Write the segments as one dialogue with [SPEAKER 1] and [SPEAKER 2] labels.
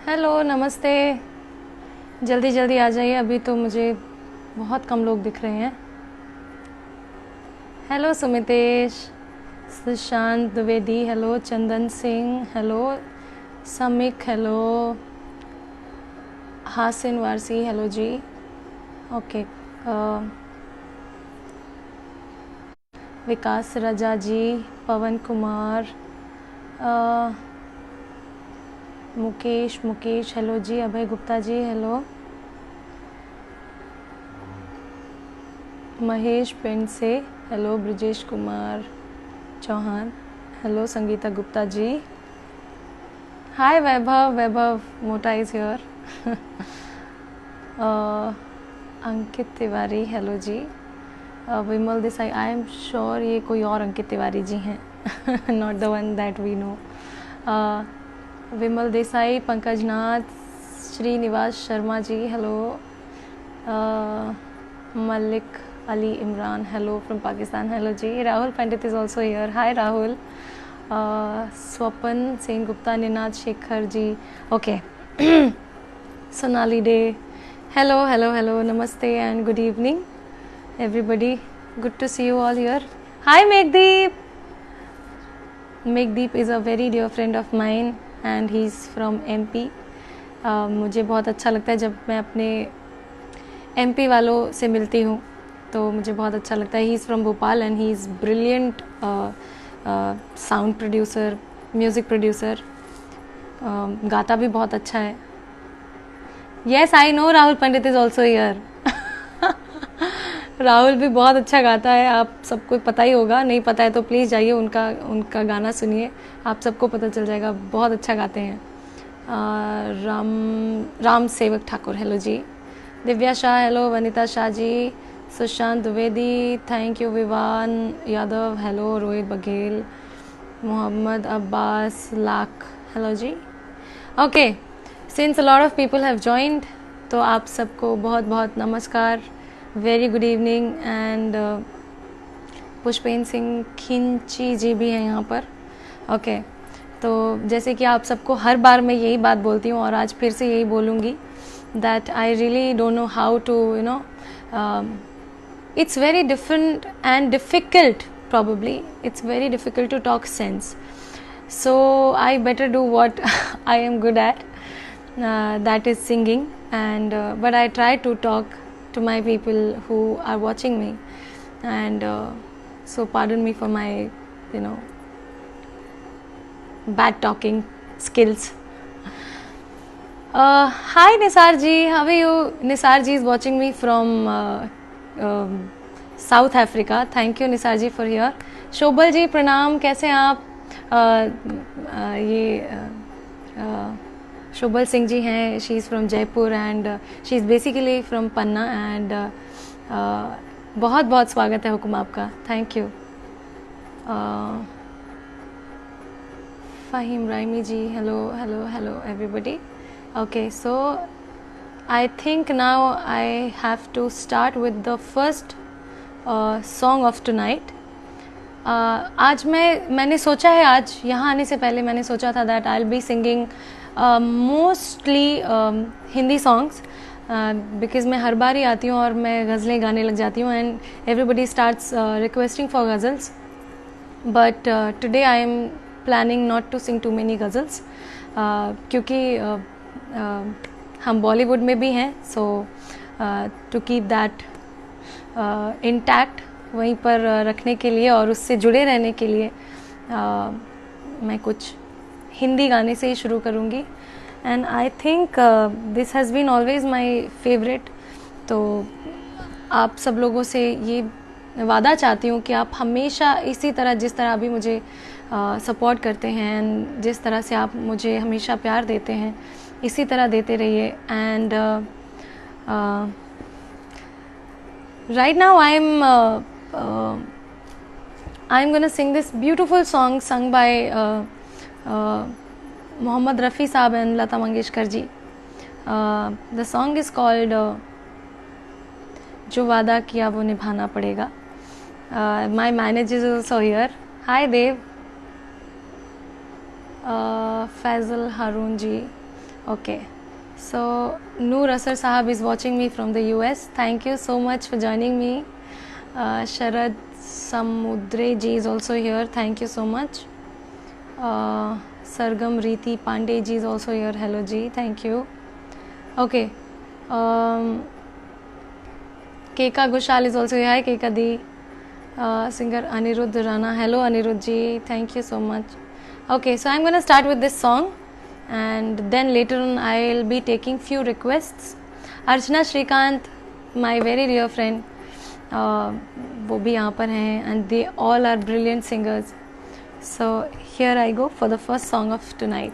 [SPEAKER 1] Hello, नमस्ते। जल्दी जल्दी आ जाइए, अभी तो मुझे बहुत कम लोग दिख रहे हैं। Hello Sumitesh, Sushant Dwivedi, hello Chandan Singh, hello Samik, hello Hasin Warsi, hello ji. Okay, Vikas Raza ji, Pawan Kumar, Mukesh, hello ji. Abhay Gupta ji, hello. Mahesh पिंड से, hello. Brijesh Kumar Chauhan, hello. Sangeeta Gupta ji, hi. Vaibhav Mota is here. Ankit Tiwari, hello ji. Vimal Desai, I am sure ये कोई और अंकित तिवारी जी हैं, not the one that we know. Vimal Desai, Pankaj Nath, Shrinivas Sharma ji, hello. Malik Ali Imran, hello from Pakistan, hello ji. Rahul Pandit is also here, hi Rahul. Swapan Sen Gupta, Ninad Shekhar ji, okay. Sonali De, hello, namaste and good evening everybody. Good to see you all here. Hi Megdeep. Megdeep is a very dear friend of mine and he's from MP. मुझे बहुत अच्छा लगता है जब मैं अपने MP वालों से मिलती हूँ, तो मुझे बहुत अच्छा लगता है. ही is from Bhopal and he is brilliant sound producer, music producer. गाता भी बहुत अच्छा है. Yes I know Rahul Pandit is also here. Rahul भी बहुत अच्छा गाता है, आप सबको पता ही होगा. नहीं पता है तो प्लीज़ जाइए उनका गाना सुनिए, आप सबको पता चल जाएगा. बहुत अच्छा गाते हैं. Ram Sevak Thakur, hello ji. Divya Shah, hello. Vanita Shah ji, Sushant Dwivedi, thank you. Vivan Yadav, hello. Rohit Baghel, Mohammad Abbas Lakh, hello ji. Okay, since a lot of people have joined, तो आप सबको बहुत बहुत नमस्कार, very good evening. And Pushpendra Singh Khinchi ji भी हैं यहाँ पर. ओके, तो जैसे कि आप सबको हर बार मैं यही बात बोलती हूँ और आज फिर से यही बोलूँगी, that I really don't know how to it's very different and difficult, probably it's very difficult to talk sense, so I better do what I am good at, that is singing. And but I try to talk to my people who are watching me, and so pardon me for my bad talking skills. Hi Nisar ji, how are you? Nisar ji is watching me from South Africa. Thank you Nisar ji for here. Shobhal ji प्रणाम, कैसे हैं आप? शोभल सिंह जी हैं, she is from Jaipur and she is basically from Panna. And बहुत बहुत स्वागत है हुकुम आपका, thank you. Faheem Raimi ji, hello everybody. Okay, so I think now I have to start with the first song of tonight. आज मैंने सोचा है, आज यहाँ आने से पहले मैंने सोचा था that I'll be singing mostly Hindi songs, because मैं हर बार ही आती हूँ और मैं गज़लें गाने लग जाती हूँ and everybody starts requesting for ghazals, but today I am planning not to sing too many ghazals, क्योंकि हम बॉलीवुड में भी हैं, सो टू कीप दैट इंटैक्ट, वहीं पर रखने के लिए और उससे जुड़े रहने के लिए मैं कुछ हिंदी गाने से ही शुरू करूँगी. And I think this has been always my favourite. तो आप सब लोगों से ये वादा चाहती हूँ कि आप हमेशा इसी तरह, जिस तरह अभी मुझे सपोर्ट करते हैं, जिस तरह से आप मुझे हमेशा प्यार देते हैं, इसी तरह देते रहिए. And right now I am gonna sing this beautiful song sung by Mohammad Rafi sahab and Lata Mangeshkar ji. The song is called जो वादा किया वो निभाना पड़ेगा. My manager is also here. Hi Dev. Faizal Haroon ji, Okay. So Noor Asar Sahab is watching me from the US. Thank you so much for joining me. Sharad Samudre ji is also here. Thank you so much. Sargam Riti Pandey ji is also here. Hello ji. Thank you. Okay. Keka Gushal is also here. Hi Keka di. Singer Anirudh Rana. Hello Anirudh ji. Thank you so much. Okay, so I'm going to start with this song and then later on I'll be taking few requests. Archana Shrikant, my very dear friend, वो भी यहाँ पर हैं and they all are brilliant singers. So here I go for the first song of tonight.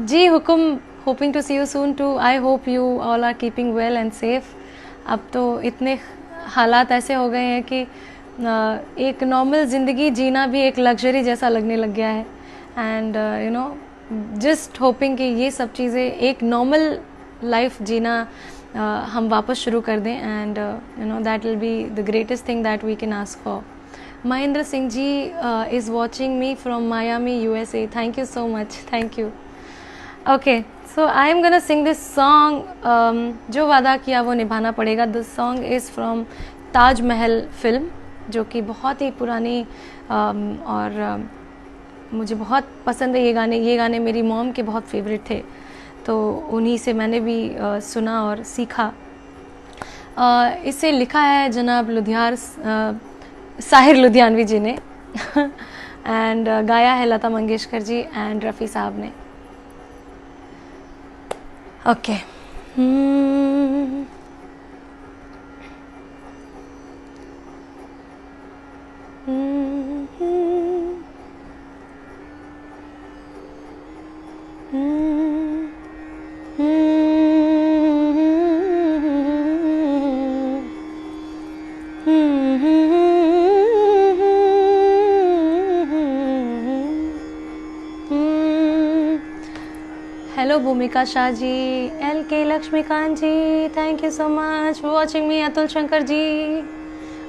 [SPEAKER 1] Ji Hukum, hoping to see you soon too. I hope you all are keeping well and safe. अब तो इतने हालात ऐसे हो गए हैं कि एक नॉर्मल ज़िंदगी जीना भी एक लग्जरी जैसा लगने लग गया है and you know just hoping कि ये सब चीज़ें एक नॉर्मल लाइफ जीना हम वापस शुरू कर दें and you know that will be the greatest thing that we can ask for. Mahendra Singh ji is watching me from Miami USA. Thank you so much. Thank you. Okay, so I am gonna sing this song. जो वादा किया वो निभाना पड़ेगा. This song is from Taj Mahal film, जो कि बहुत ही पुरानी और मुझे बहुत पसंद है ये गाने मेरी मॉम के बहुत फेवरेट थे, तो उन्हीं से मैंने भी सुना और सीखा. इसे लिखा है जनाब साहिर लुधियानवी जी ने एंड गाया है लता मंगेशकर जी एंड रफ़ी साहब ने. Okay. Hello Bhumika Shah ji, LK Lakshmikant ji, thank you so much for watching me. Atul Shankar ji,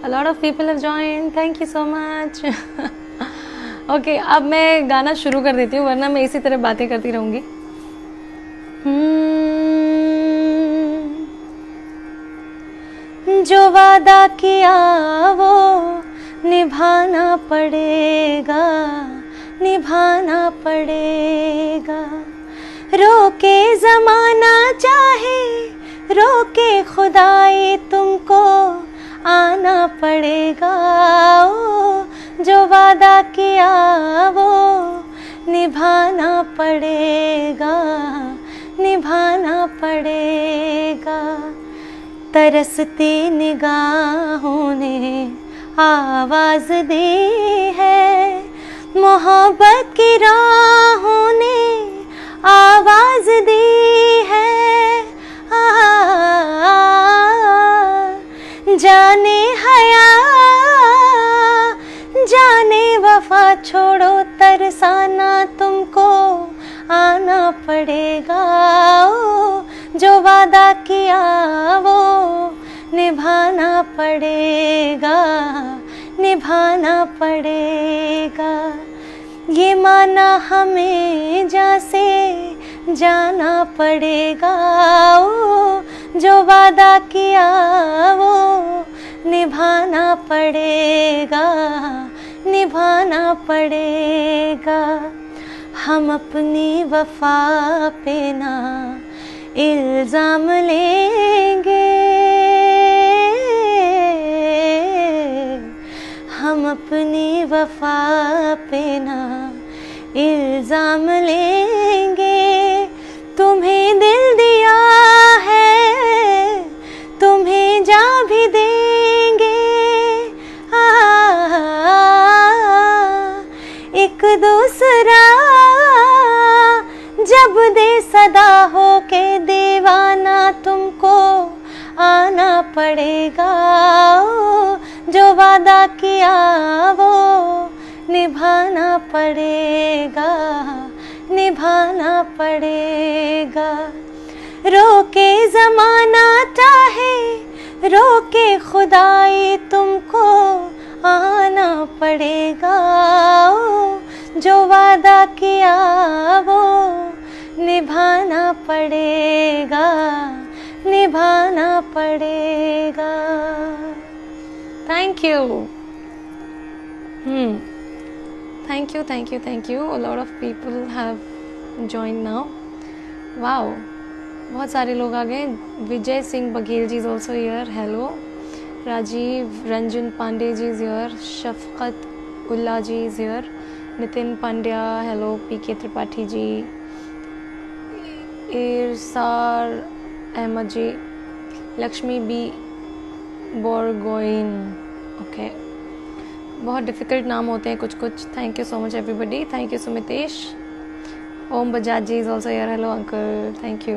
[SPEAKER 1] a lot of people have joined, thank you so much. Okay, अब मैं गाना शुरू कर देती हूँ वरना मैं इसी तरह बातें करती रहूँगी. जो वादा किया वो निभाना पड़ेगा, निभाना पड़ेगा. रोके ज़माना चाहे रोके खुदाई तुमको आना पड़ेगा. ओ जो वादा किया वो निभाना पड़ेगा, निभाना पड़ेगा. तरसती निगाहों ने आवाज़ दी है, मोहब्बत की राहों ने आवाज़ दी है. जाने हया जाने वफा छोड़ो तरसाना तुमको आना पड़ेगा. ओ जो वादा किया वो निभाना पड़ेगा, निभाना पड़ेगा. ये माना हमें जैसे जाना पड़ेगा. ओ जो वादा किया वो निभाना पड़ेगा, निभाना पड़ेगा. हम अपनी वफा पे ना इल्ज़ाम लेंगे, हम अपनी वफा पे ना इल्ज़ाम लेंगे. तुम्हें दिल दिया है तुम्हें जा भी देंगे. एक दूसरा जब दे सदा हो के दीवाना तुमको आना पड़ेगा. जो वादा किया वो निभाना पड़ेगा, निभाना पड़ेगा. रोके ज़माना चाहे रोके खुदाई तुमको आना पड़ेगा, ओ जो वादा किया वो निभाना पड़ेगा, निभाना पड़ेगा। Thank you. Thank you, thank you, thank you. A lot of people have joined now. Wow, बहुत सारे लोग आ गए। Vijay Singh Baghel ji is also here, hello. Rajiv Ranjan Pandey ji is here, Shafqat Ulla ji is here, Nitin Pandya hello, PK Tripathi ji, Irsar Ahmed ji, Lakshmi B Borgohain, okay. बहुत डिफ़िकल्ट नाम होते हैं कुछ कुछ। Thank you so much everybody, thank you Sumitesh. Om Bajaj ji is also here, hello uncle, thank you.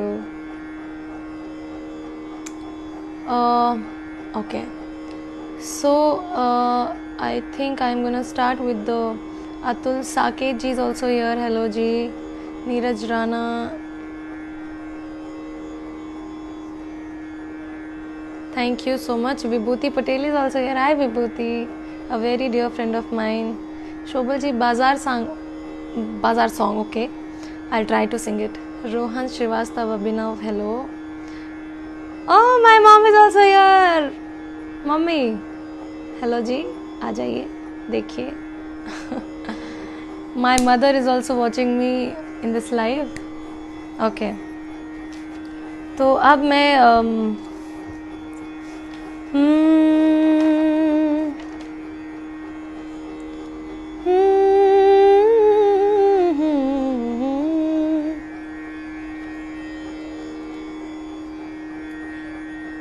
[SPEAKER 1] Okay, so I think I am gonna start with the Atul Saket ji is also here, hello ji. Neeraj Rana, thank you so much. Vibhuti Patel is also here. Hi Vibhuti, a very dear friend of mine. Shobal ji, Bazaar song, okay. I'll try to sing it. Rohan Srivastav Abhinav, hello. Oh, my mom is also here. Mummy, hello ji, आ जाइए, देखिए. My mother is also watching me in this live. Okay. तो अब मैं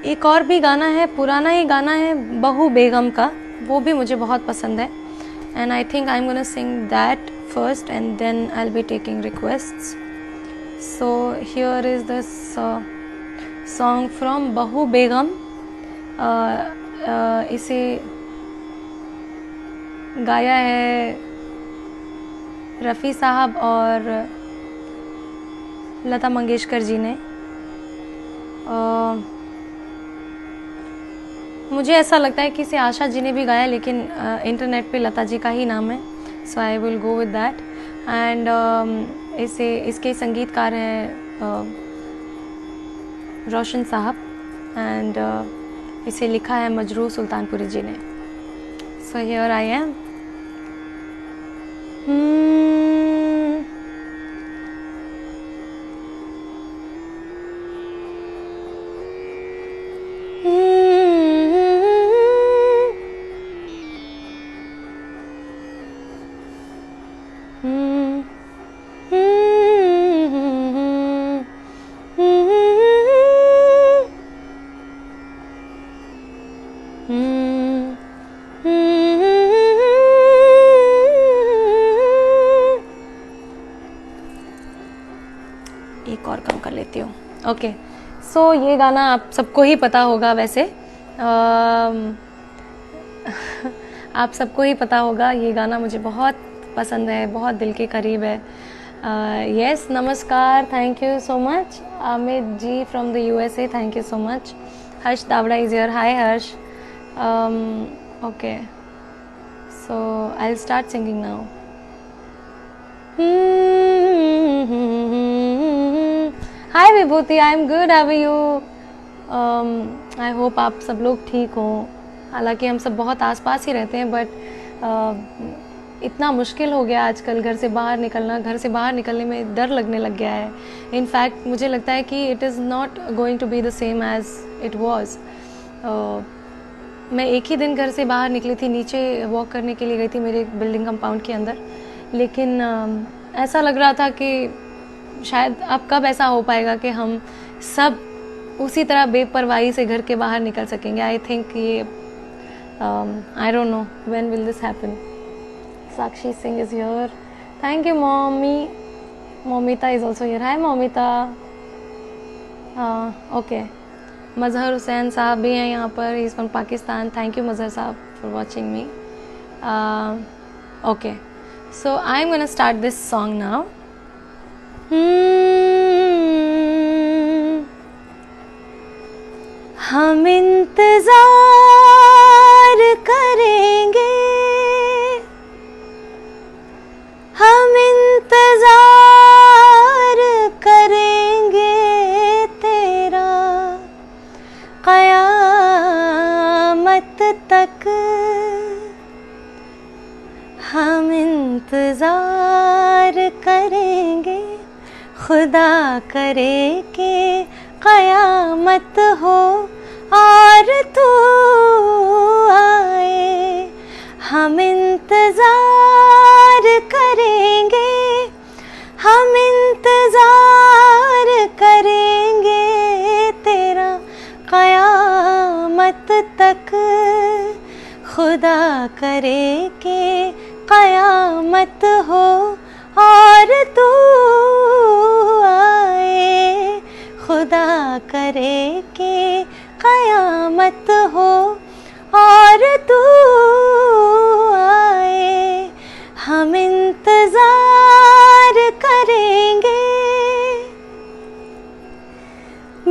[SPEAKER 1] एक और भी गाना है, पुराना ही गाना है, बहू बेगम का, वो भी मुझे बहुत पसंद है। And I think I am gonna sing that first and then I will be taking requests. So here is this song from Bahu Begum. इसे गाया है रफ़ी साहब और लता मंगेशकर जी ने। मुझे ऐसा लगता है कि इसे आशा जी ने भी गाया, लेकिन इंटरनेट पे लता जी का ही नाम है, so I will go with that. And इसके संगीतकार हैं रोशन साहब, एंड इसे लिखा है मजरूह सुल्तानपुरी जी ने। So here I am. एक और कम कर लेती हूँ। ओके, सो ये गाना आप सबको ही पता होगा वैसे। आप सबको ही पता होगा, ये गाना मुझे बहुत पसंद है, बहुत दिल के करीब है। Yes, namaskar, thank you so much Amit ji from the USA, thank you so much. Harsh Davda is here, hi Harsh. Okay, so I will start singing now. Hi Vibhuti, I am good, how are you? I hope आप सब लोग ठीक हों। हालांकि हम सब बहुत आसपास ही रहते हैं, बट इतना मुश्किल हो गया आजकल घर से बाहर निकलना। घर से बाहर निकलने में डर लगने लग गया है। इनफैक्ट मुझे लगता है कि it is not going to be the same as it was. मैं एक ही दिन घर से बाहर निकली थी, नीचे वॉक करने के लिए गई थी मेरे बिल्डिंग कंपाउंड के अंदर, लेकिन ऐसा लग रहा था कि शायद अब कब ऐसा हो पाएगा कि हम सब उसी तरह बेपरवाही से घर के बाहर निकल सकेंगे। आई थिंक ये I don't know when will this happen. Sakshi Singh is here, thank you mommy. Momita is also here, hi Momita. Okay, Mazhar Hussain sahab भी हैं यहाँ पर, he is from Pakistan. Thank you Mazhar sahab for watching me. Okay, so I am gonna start this song now. हम इंतजार करेंगे, हम इंतजार करेंगे तेरा क़यामत तक, हम इंतजार करेंगे। खुदा करे कि क़यामत हो और तू आए, हम इंतजार करेंगे, हम इंतजार करेंगे तेरा क़यामत तक। खुदा करे कि क़यामत हो और तू आए, खुदा करे कि क़यामत हो और तू आए, हम इंतजार करेंगे।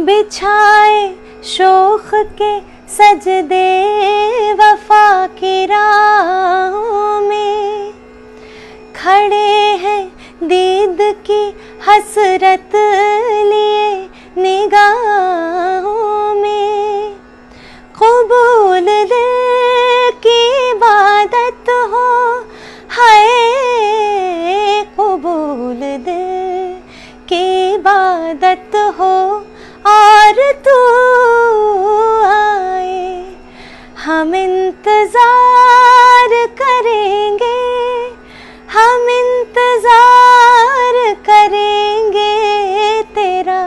[SPEAKER 1] बिछाए शोख के सजदे वफा की राहों में, खड़े हैं दीद की हसरत लिए निगाहों में। कबूल दिल की इबादत हो, हाय कबूल दिल की इबादत हो और तू आए, हम इंतजार करेंगे, हम इंतजार करेंगे तेरा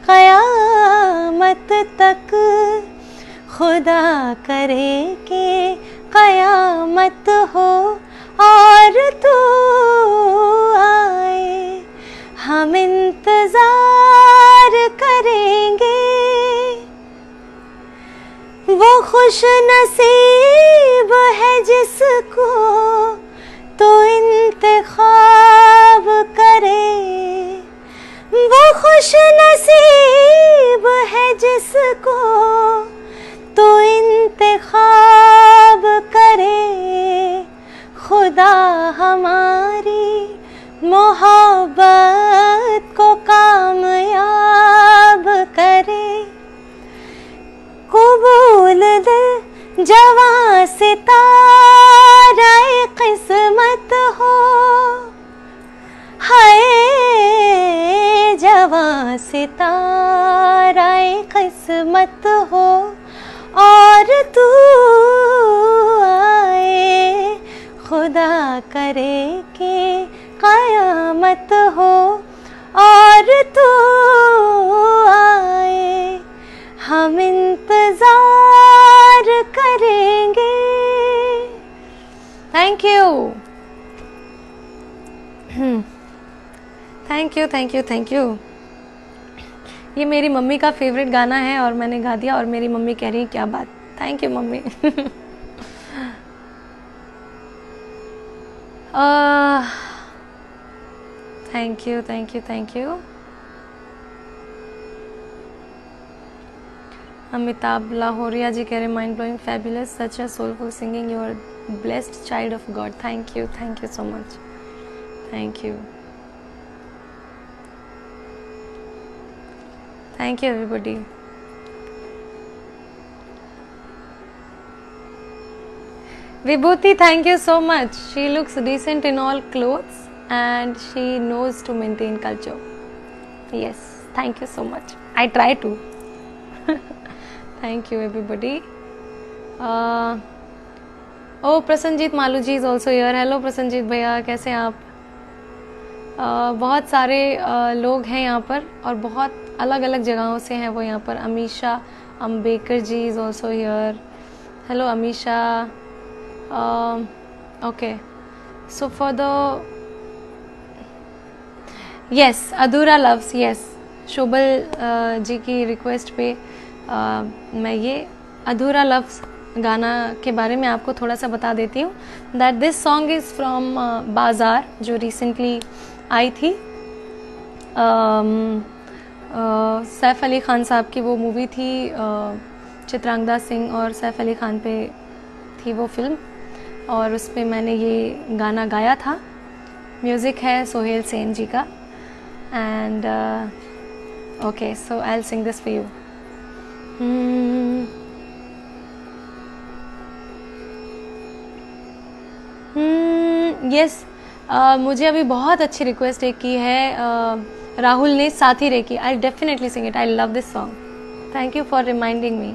[SPEAKER 1] क़यामत तक। खुदा करे कि क़यामत हो और तू आए, हम इंतजार करेंगे। वो खुश नसीब है जिसको तो इंतखाब करे, वो खुश नसीब है जिसको तो इंतखाब करे। खुदा हमारी मोहब्बत को कामयाब करे। कबूल दिल जवां सितारा किस्मत हो, हाय जवां सितारा किस्मत हो और तू आए, खुदा करे कि क़यामत हो और तू आए, हम इंतजार करेंगे। Thank you, thank you, thank you, thank you. ये मेरी मम्मी का फेवरेट गाना है और मैंने गा दिया और मेरी मम्मी कह रही है क्या बात। Thank you mummy. Thank you, thank you, thank you. Amitabh Lahoria ji कह रहे mind blowing, fabulous, such a soulful singing, you are blessed child of God. Thank you so much, thank you, thank you everybody. Vibhuti, thank you so much. She looks decent in all clothes and she knows to maintain culture. Yes, thank you so much. I try to. Thank you everybody. Oh, Prasanjit Maluji is also here. Hello Prasanjit भैया, कैसे हैं आप? बहुत सारे लोग हैं यहाँ पर और बहुत अलग अलग जगहों से हैं वो यहाँ पर। अमीशा अम्बेकर जी is also here. Hello Amisha. Okay, so for the yes, अधूरा लफ्ज़, yes, शोभल जी की रिक्वेस्ट पे मैं ये अधूरा लफ्ज़ गाना के बारे में आपको थोड़ा सा बता देती हूँ। That this song is from बाज़ार, जो रिसेंटली आई थी। सैफ अली ख़ान साहब की वो मूवी थी चित्रांगदा सिंह और सैफ अली खान पे थी वो फिल्म, और उस पे मैंने ये गाना गाया था। म्यूज़िक है सोहेल सेन जी का। And okay, so I will Singh this for you. Yes, मुझे अभी बहुत अच्छी रिक्वेस्ट एक की है राहुल ने साथी रे की। I definitely sing it, I love this song. Thank you for reminding me.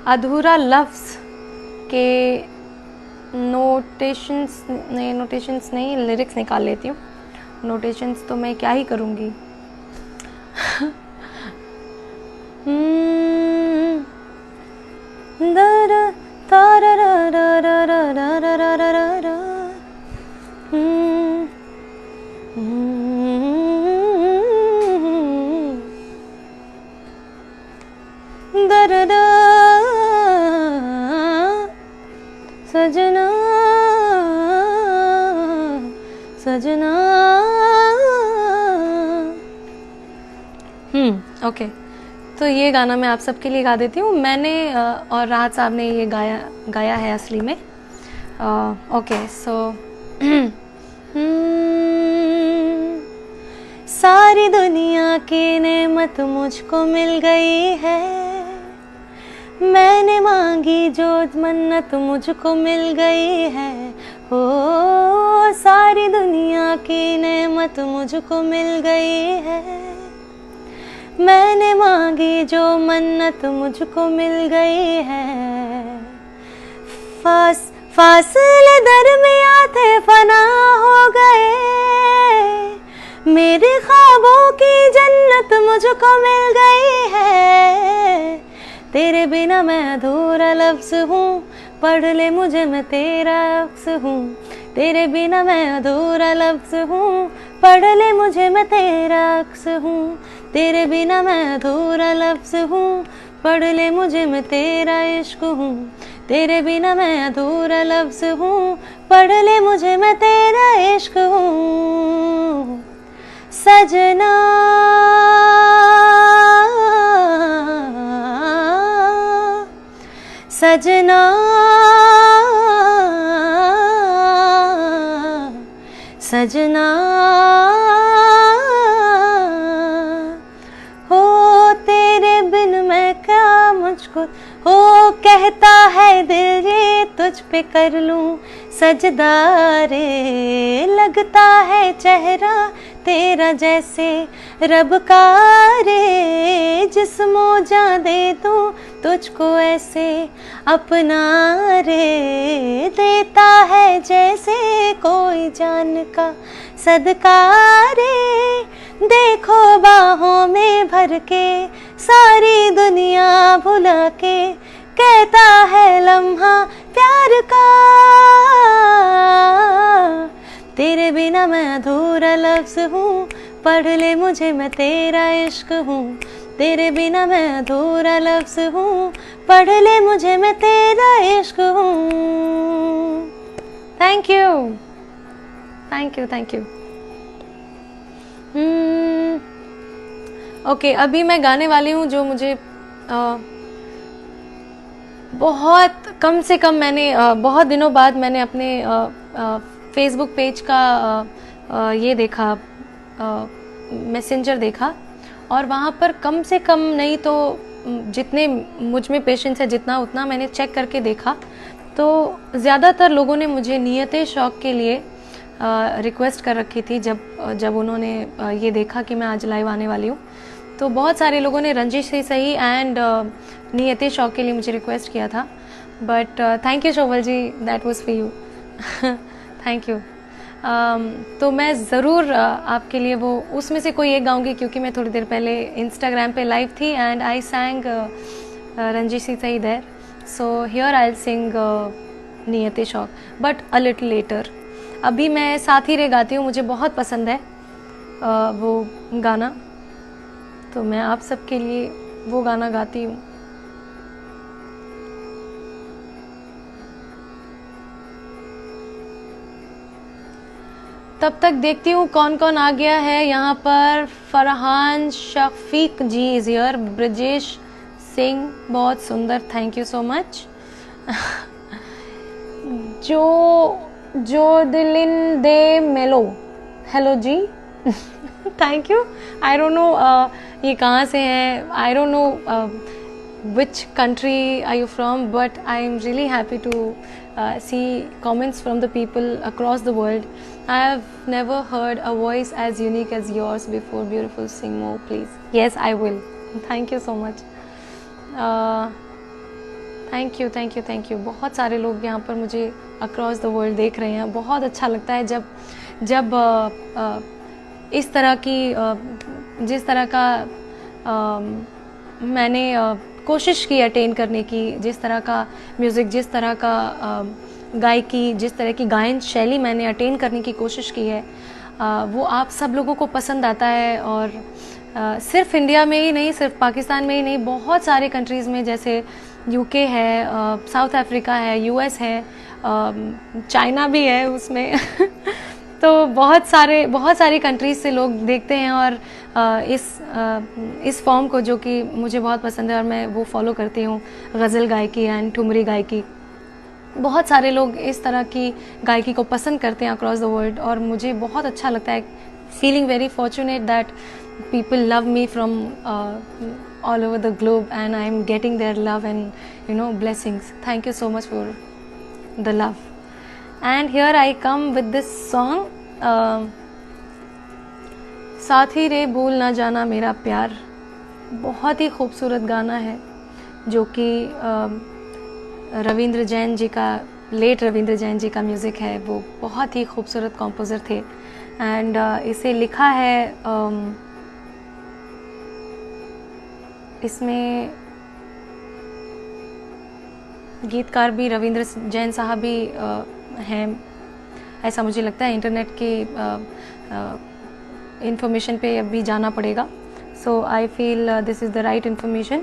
[SPEAKER 1] अधूरा लफ्ज़ के नोटेशंस नहीं, लिरिक्स निकाल लेती हूँ। नोटेशंस तो मैं क्या ही करूँगी। सजना सजना। ओके, तो ये गाना मैं आप सबके लिए गा देती हूँ। मैंने और राहत साहब ने ये गाया है असली में। ओके, सो सारी दुनिया की नेमत मुझको मिल गई है, मैंने मांगी जो मन्नत मुझको मिल गई है। हो सारी दुनिया की नेमत मुझको मिल गई है, मैंने मांगी जो मन्नत मुझको मिल गई है। फासले दरमियां थे फना हो गए, मेरे ख्वाबों की जन्नत मुझको मिल गई है। तेरे बिना मैं अधूरा लफ्ज़ हूँ, पढ़ ले मुझे मैं तेरा अक्स हूँ। तेरे बिना मैं अधूरा लफ्ज़ हूँ, पढ़ ले मुझे मैं तेरा अक्स हूँ। तेरे बिना मैं अधूरा लफ्ज़ हूँ, पढ़ ले मुझे मैं तेरा इश्क हूँ। तेरे बिना मैं अधूरा लफ्ज़ हूँ, पढ़ ले मुझे मैं तेरा इश्क हूँ। सजना सजना सजना, हो तेरे बिन मैं क्या मुझको, हो कहता है दिल ये तुझ पे कर लूं सजदा रे। लगता है चेहरा तेरा जैसे रब का रे, जिस्मो जान दे दूं तुझको ऐसे अपना रे। देता है जैसे कोई जान का सदका रे, देखो बाहों में भर के सारी दुनिया भुला के। कहता है लम्हा प्यार का, तेरे बिना मैं अधूरा लफ्ज़ हूँ, पढ़ ले मुझे मैं तेरा इश्क हूँ। तेरे बिना मैं अधूरा लफ्ज़ हूँ, पढ़ ले मुझे मैं तेरा इश्क हूँ। Thank you thank you thank you. Okay, अभी मैं गाने वाली हूँ जो मुझे बहुत कम से कम मैंने बहुत दिनों बाद मैंने अपने फेसबुक पेज का ये देखा, मैसेंजर देखा, और वहाँ पर कम से कम नहीं तो जितने मुझ में पेशेंस है जितना उतना मैंने चेक करके देखा, तो ज़्यादातर लोगों ने मुझे नियते शौक़ के लिए रिक्वेस्ट कर रखी थी। जब उन्होंने ये देखा कि मैं आज लाइव आने वाली हूँ, तो बहुत सारे लोगों ने रंजिश से सही एंड नियते शौक़ के लिए मुझे रिक्वेस्ट किया था। But thank you Shobhal ji, that was for you. Thank you. तो मैं ज़रूर आपके लिए वो उसमें से कोई एक गाऊंगी, क्योंकि मैं थोड़ी देर पहले इंस्टाग्राम पे लाइव थी एंड आई सैंग रंजिश सी सही देर। सो हियर आई विल सिंग नियते शौक़, बट अ लिटिल लेटर। अभी मैं साथी रे गाती हूँ, मुझे बहुत पसंद है वो गाना, तो मैं आप सबके लिए वो गाना गाती हूँ। तब तक देखती हूँ कौन कौन आ गया है यहाँ पर। फरहान शफीक जी इज़ हियर, ब्रजेश सिंह बहुत सुंदर, थैंक यू सो मच। जो दिलिन दे मेलो, hello ji, thank you. I don't know ये कहाँ से है, I don't know which country are you from, but I am really happy to see comments from the people across the world. I have never heard a voice as unique as yours before. Beautiful, sing more please. Yes, I will. Thank you so much. Thank you. बहुत सारे लोग यहाँ पर मुझे across the world देख रहे हैं। बहुत अच्छा लगता है जब इस तरह की जिस तरह का मैंने कोशिश की अटेन करने की, जिस तरह का म्यूज़िक, जिस तरह का गायकी, जिस तरह की गायन शैली मैंने अटेन करने की कोशिश की है, वो आप सब लोगों को पसंद आता है। और सिर्फ इंडिया में ही नहीं, सिर्फ पाकिस्तान में ही नहीं, बहुत सारे कंट्रीज़ में, जैसे यूके है, साउथ अफ्रीका है, यूएस है, चाइना भी है उसमें तो बहुत सारी कंट्रीज़ से लोग देखते हैं और इस फॉर्म को, जो कि मुझे बहुत पसंद है और मैं वो फॉलो करती हूँ, गज़ल गायकी एंड ठुमरी गायकी। बहुत सारे लोग इस तरह की गायकी को पसंद करते हैं अक्रॉस द वर्ल्ड और मुझे बहुत अच्छा लगता है। Feeling very fortunate that people love me from all over the globe and I am getting their love and blessings. Thank you so much for the love. And here I come with this song, साथी रे भूल ना जाना मेरा प्यार। बहुत ही खूबसूरत गाना है जो कि रविंद्र जैन जी का, लेट रविंद्र जैन जी का म्यूज़िक है। वो बहुत ही खूबसूरत कॉम्पोज़र थे एंड इसे लिखा है, इसमें गीतकार भी रविंद्र जैन साहब भी हैं, ऐसा मुझे लगता है। इंटरनेट की इंफॉर्मेशन पे अभी जाना पड़ेगा। So I feel this is the right information.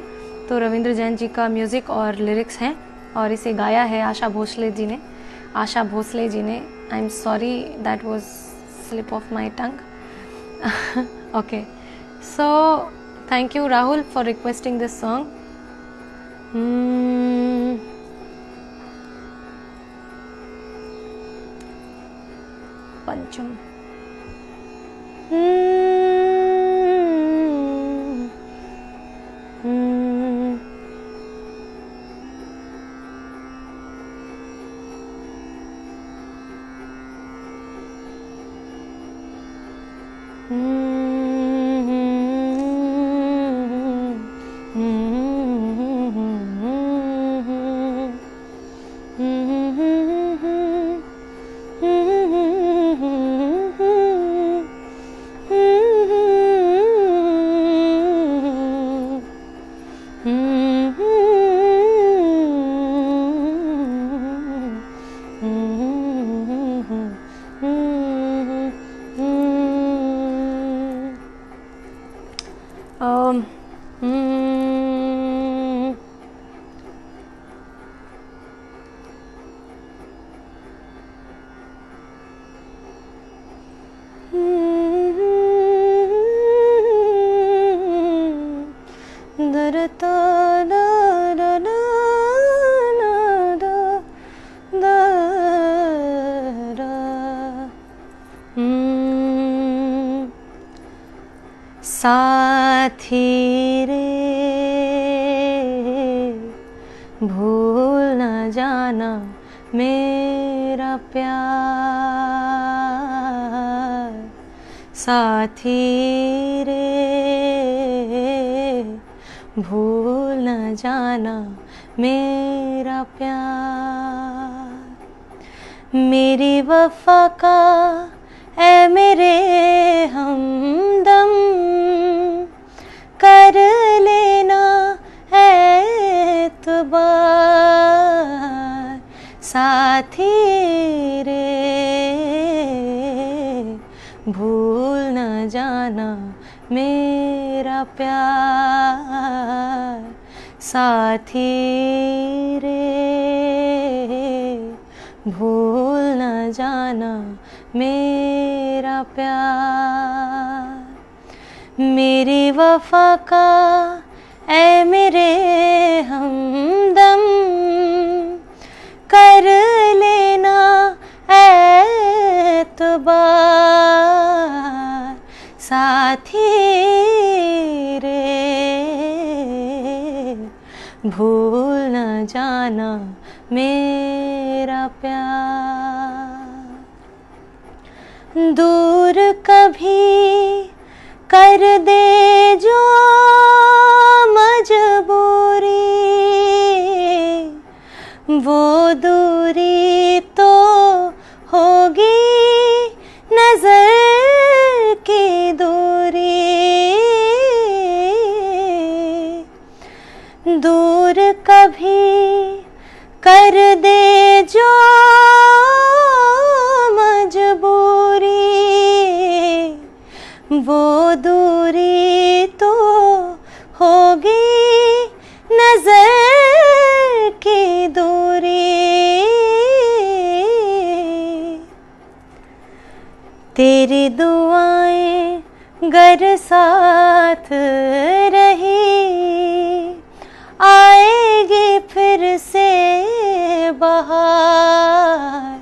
[SPEAKER 1] तो रविंद्र जैन जी का म्यूज़िक और लिरिक्स हैं और इसे गाया है आशा भोसले जी ने। I am sorry, that was slip of my tongue. Okay, so thank you Rahul for requesting this song. Pancham. साथी रे भूल न जाना मेरा प्यार। साथी रे भूल न जाना मेरा प्यार। मेरी वफा का ऐ मेरे हमदम कर लेना एतबार। साथी रे भूल न जाना मेरा प्यार। साथी रे भूल न जाना मेरा मेरा प्यार। मेरी वफा का ऐ मेरे हमदम, कर लेना एतबार साथी रे, भूल न जाना मेरा प्यार। दूर कभी कर दे जो मजबूरी, वो दूरी तो होगी नजर की दूरी। दूर कभी कर दे जो मजबूरी, वो दूरी तो होगी नजर की दूरी। तेरी दुआएं गर साथ रही, आएगी फिर से बहार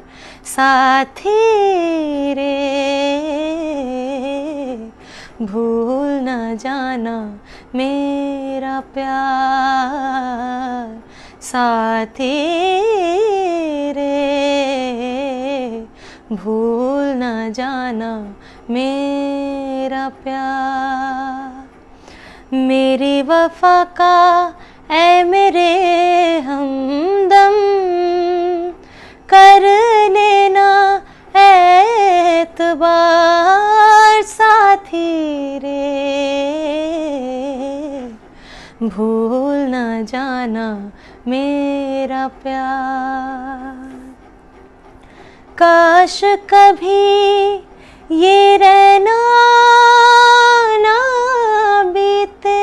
[SPEAKER 1] साथी रे, भूल न जाना मेरा प्यार साथी रे, भूल न जाना मेरा प्यार। मेरी वफा का ऐ मेरे हमदम, कर लेना एतबार साथी रे, भूल न जाना मेरा प्यार। काश कभी ये रहना ना बीते,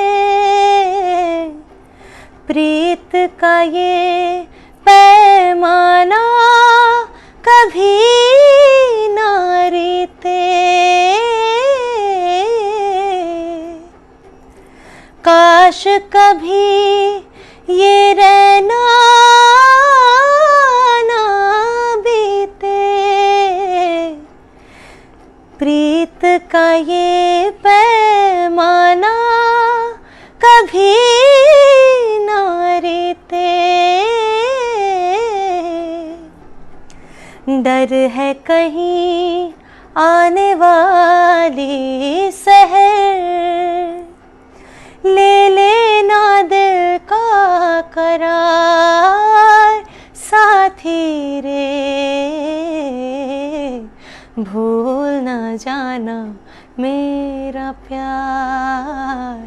[SPEAKER 1] प्रीत का ये पैमाना कभी ना रीते। काश कभी ये रहना ना बीते, प्रीत का ये पैमाना कभी ना रीते। डर है कहीं आने वाली सहर, ले लेना दिल का करार साथी रे, भूल न जाना मेरा प्यार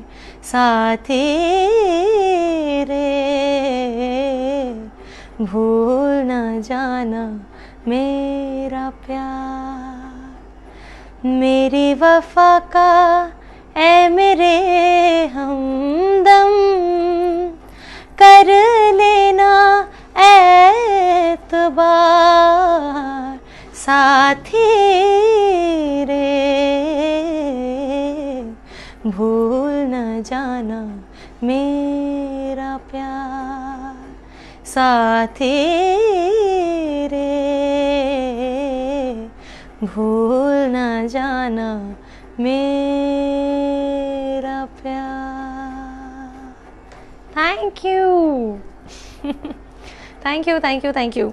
[SPEAKER 1] साथी रे, भूल न जाना मेरा प्यार। मेरी वफा का ऐ मेरे हमदम, कर लेना एतबार साथी रे, भूल न जाना मेरा प्यार साथी रे, भूल न जाना मेरा प्यार। Thank you thank you thank you thank you.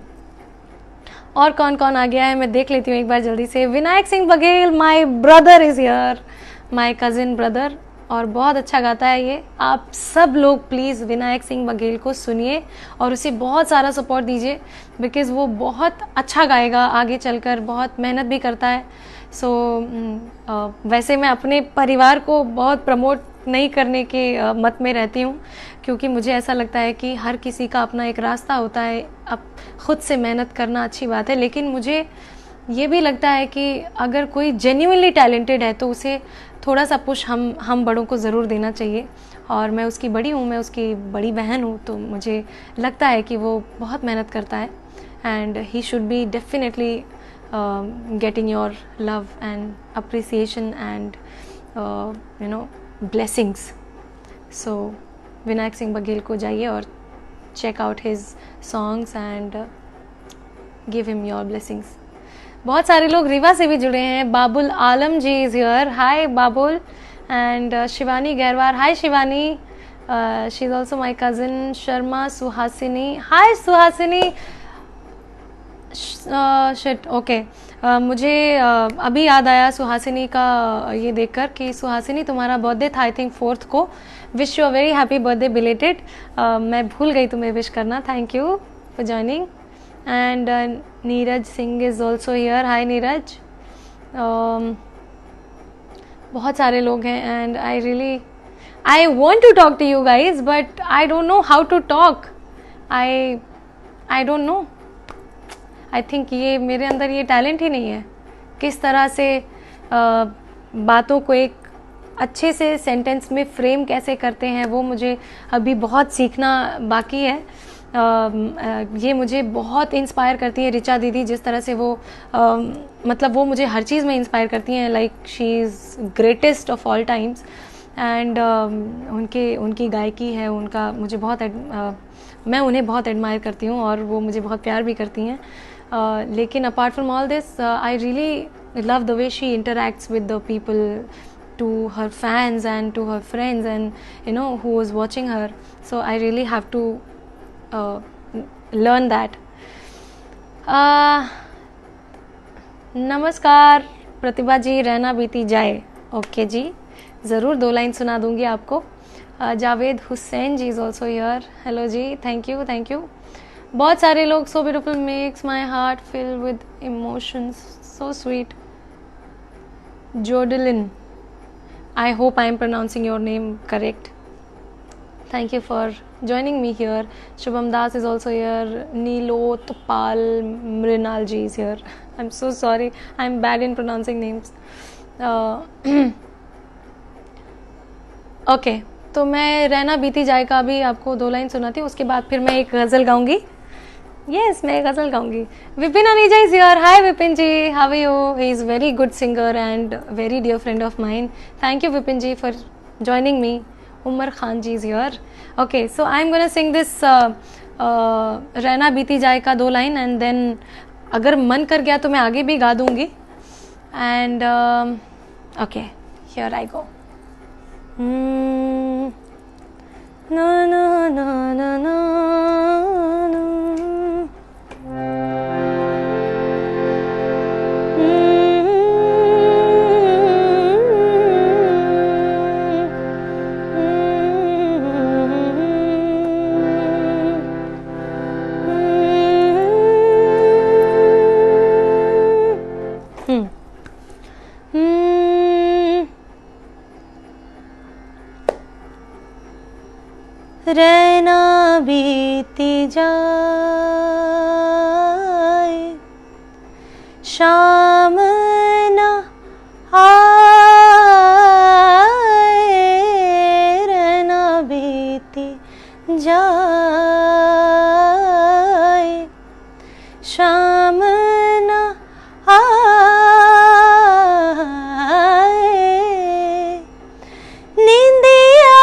[SPEAKER 1] और कौन कौन आ गया है मैं देख लेती हूँ एक बार जल्दी से। Vinayak Singh Baghel, my brother is here, my cousin brother, और बहुत अच्छा गाता है ये। आप सब लोग प्लीज़ विनायक सिंह बघेल को सुनिए और उसे बहुत सारा सपोर्ट दीजिए, बिकॉज़ वो बहुत अच्छा गाएगा आगे चलकर, बहुत मेहनत भी करता है। वैसे मैं अपने परिवार को बहुत प्रमोट नहीं करने के मत में रहती हूँ, क्योंकि मुझे ऐसा लगता है कि हर किसी का अपना एक रास्ता होता है। अब खुद से मेहनत करना अच्छी बात है, लेकिन मुझे ये भी लगता है कि अगर कोई जेन्युइनली टैलेंटेड है तो उसे थोड़ा सा पुश हम बड़ों को ज़रूर देना चाहिए। और मैं उसकी बड़ी हूँ, मैं उसकी बड़ी बहन हूँ, तो मुझे लगता है कि वो बहुत मेहनत करता है and he should be definitely getting your love and appreciation and blessings. So Vinayak Singh Baghel को जाइए और check out his songs and give him your blessings. बहुत सारे लोग रीवा से भी जुड़े हैं. बाबुल आलम जी is here. Hi Babul. And Shivani Gerwar. Hi Shivani. She's also my cousin. Sharma Suhasini. Hi Suhasini. Shit. Okay. मुझे अभी याद आया सुहासिनी का ये देखकर कि सुहासिनी तुम्हारा बर्थडे था आई थिंक 4th को. Wish you a very happy birthday belated. मैं भूल गई तुम्हें विश करना. Thank you for joining. And Neeraj Singh is also here. Hi Neeraj. बहुत सारे लोग हैं and I want to talk to you guys but I don't know how to talk. I don't know. I think ये मेरे अंदर ये टैलेंट ही नहीं है. किस तरह से बातों को एक अच्छे से सेंटेंस में फ्रेम कैसे करते हैं वो मुझे अभी बहुत सीखना बाकी है. ये मुझे बहुत इंस्पायर करती है ऋचा दीदी. जिस तरह से वो मतलब वो मुझे हर चीज़ में इंस्पायर करती हैं. Like she is greatest of all times. And उनकी गायकी है, उनका मुझे बहुत मैं उन्हें बहुत एडमायर करती हूँ और वो मुझे बहुत प्यार भी करती हैं. लेकिन apart from all this I really love the way she interacts with the people, to her fans and to her friends and who was watching her. So I really have to learn that. नमस्कार प्रतिभा जी. रहना बीती जाए. Okay जी, ज़रूर 2 line सुना दूंगी आपको. Javed Hussain ji is also here. Hello ji. Thank you. बहुत सारे लोग. So beautiful, makes my heart fill with emotions, so sweet. Jodlin, I hope I am pronouncing your name correct. Thank you for joining me here. Shubham Das is also here. Neelotpal Mrinal ji is here. I'm so sorry. I'm bad in pronouncing names. Okay. तो मैं रहना बीती जाए का अभी आपको 2 line सुनाती हूँ. उसके बाद फिर मैं एक गज़ल गाऊंगी. Yes, मैं गज़ल गाऊंगी. Vipin Aneja is here. Hi Vipin ji, how are you? He is very good singer and very dear friend of mine. Thank you Vipin ji for joining me. Umar Khan ji is here. Okay, so I am gonna sing this रहना बीती जाए का 2 line and then अगर मन कर गया तो मैं आगे भी गा दूंगी. And okay, here I go. Na na na na na. रहना बीती जाए, शाम न आए, रहना बीती जाए, शाम न आए, नींदिया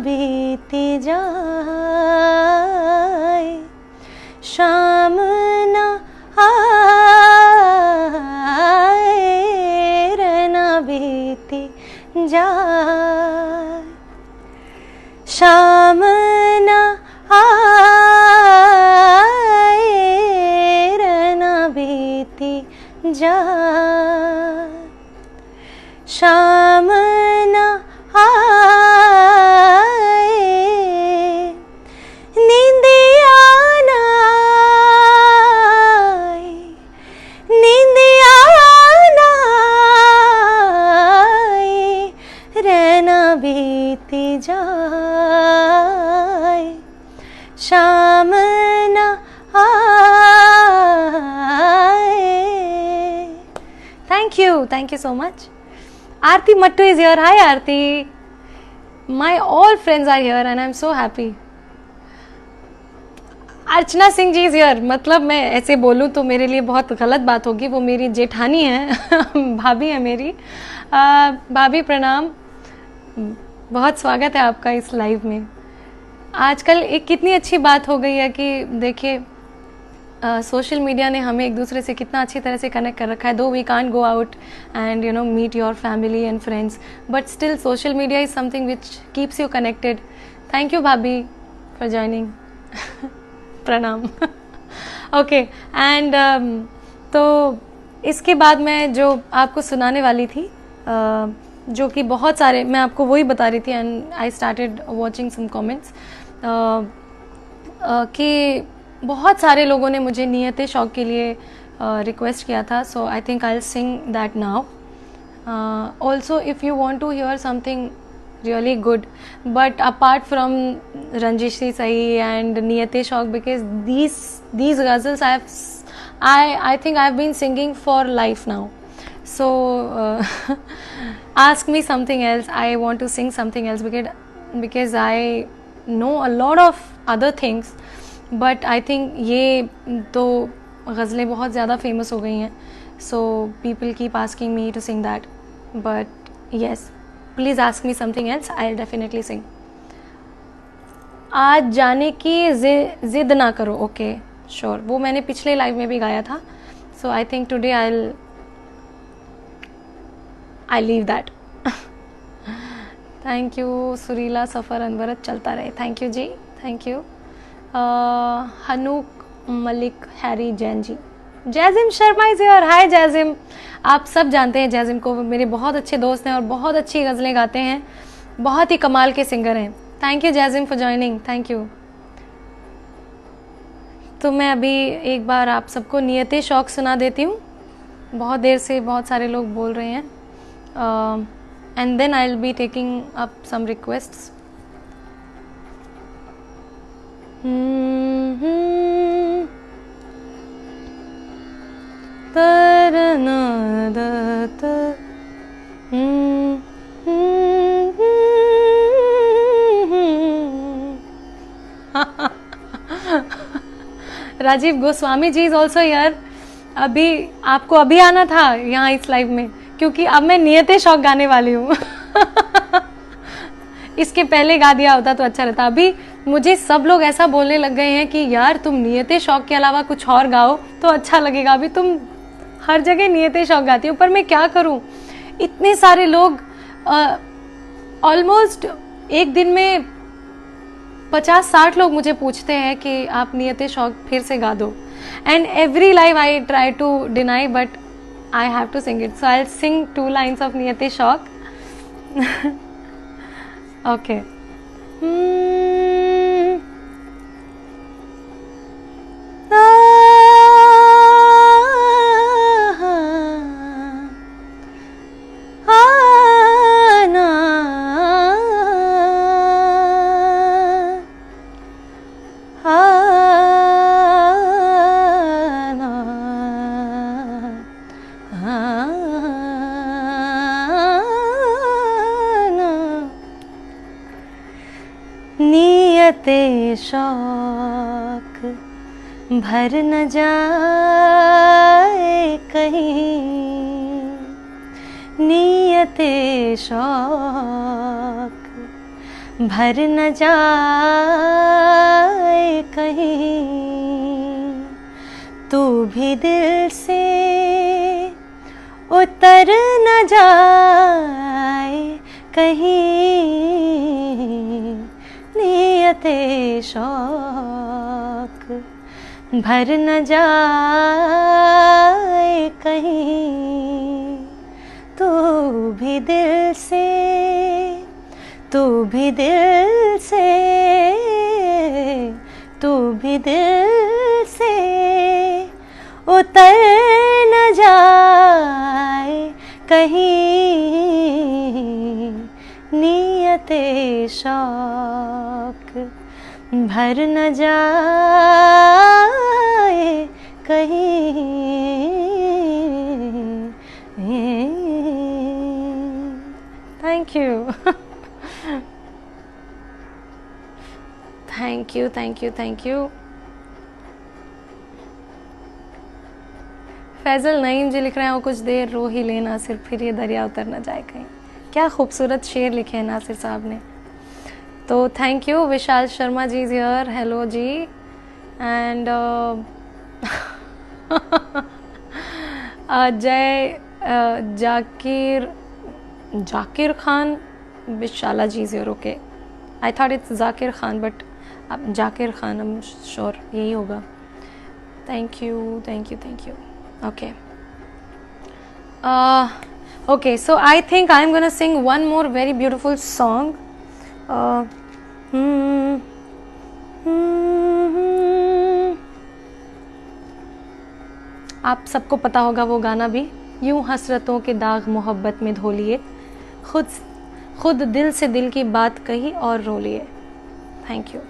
[SPEAKER 1] बीती जाए, शाम न आए, रहना बीती जाए, शाम न आए, रहना बीती जाए, शाम न बीती जाए, शाम न आए. Thank you so much. Aarti Mattu is here. Hi Aarti. My all friends are here and I'm so happy. Archana Singh ji is here. मतलब मैं ऐसे बोलूँ तो मेरे लिए बहुत गलत बात होगी, वो मेरी जेठानी है भाभी है मेरी. भाभी प्रणाम, बहुत स्वागत है आपका इस लाइव में. आजकल एक कितनी अच्छी बात हो गई है कि देखिए सोशल मीडिया ने हमें एक दूसरे से कितना अच्छी तरह से कनेक्ट कर रखा है. Though we can't go out and you know meet your family and friends, but still social media is something which keeps you connected. Thank you भाभी फॉर ज्वाइनिंग. प्रणाम. ओके एंड तो इसके बाद मैं जो आपको सुनाने वाली थी जो कि बहुत सारे, मैं आपको वही बता रही थी and I started watching some comments कि बहुत सारे लोगों ने मुझे नियत शौक के लिए रिक्वेस्ट किया था. So I think I will sing that now. Also if you want to hear something really good, but apart from Ranjishi Sahi and Niyate Shauk, because these ghazals I think I've been singing for life now. So ask me something else. I want to sing something else because I know a lot of other things, but I think ये तो ग़ज़लें बहुत ज़्यादा famous हो गई हैं. So people keep asking me to sing that, but yes, please ask me something else, I will definitely sing. आज जाने की ज़िद ना करो. ओके श्योर, वो मैंने पिछले लाइव में भी गाया था. So I think today I leave that. Thank you सुरीला सफ़र अनवरत चलता रहे. Thank you ji, thank you. Hanook Malik Harry Jain ji. Jazim Sharma is here. Hi Jazim. आप सब जानते हैं जैजिम को, मेरे बहुत अच्छे दोस्त हैं और बहुत अच्छी गज़लें गाते हैं, बहुत ही कमाल के सिंगर हैं. Thank you Jazim for joining. Thank you. तो मैं अभी एक बार आप सबको नियते शौक सुना देती हूँ. बहुत देर से बहुत सारे लोग बोल रहे हैं and then I will be taking up some requests. Rajiv Goswami ji is also here. अभी आपको अभी आना था यहाँ इस लाइव में, क्योंकि अब मैं नियते शौक गाने वाली हूँ. इसके पहले गा दिया होता तो अच्छा रहता. अभी मुझे सब लोग ऐसा बोलने लग गए हैं कि यार तुम नियते शौक के अलावा कुछ और गाओ तो अच्छा लगेगा. अभी तुम हर जगह नियते शौक गाती हूँ, पर मैं क्या करूँ, इतने सारे लोग ऑलमोस्ट एक दिन में 50-60 लोग मुझे पूछते हैं कि आप नियते शौक फिर से गा दो. And every live I try to deny, but I have to sing it. So I will sing 2 lines of नियते शौक. ओके. नियते शौक भर न जाए कहीं, नियते शौक भर न जाए कहीं. तू भी दिल से उतर न जाए कहीं, नियते शौक भर न जाए कहीं. तू भी दिल से, तू भी दिल से, तू भी दिल से उतर न जाए कहीं, नियते शौक भर न जाए कहीं. Thank you thank you thank you thank you. Faizal Naeem ji लिख रहे हैं वो कुछ देर रो ही लेना सिर्फ फिर ये दरिया उतर न जाए कहीं। क्या खूबसूरत शेर लिखे हैं नासिर साहब ने। तो thank you. Vishal Sharma ji is here, hello ji. And Ajay Zakir Khan Vishala ji is here, okay. I thought it's Zakir Khan but अब Zakir Khan, I am sure यही होगा। Thank you thank you thank you. Okay. Okay, so I think I'm gonna sing one more very beautiful song. आप सबको पता होगा वो गाना भी, यूं हसरतों के दाग मोहब्बत में धो लिए, खुद दिल से दिल की बात कही और रो लिए। Thank you.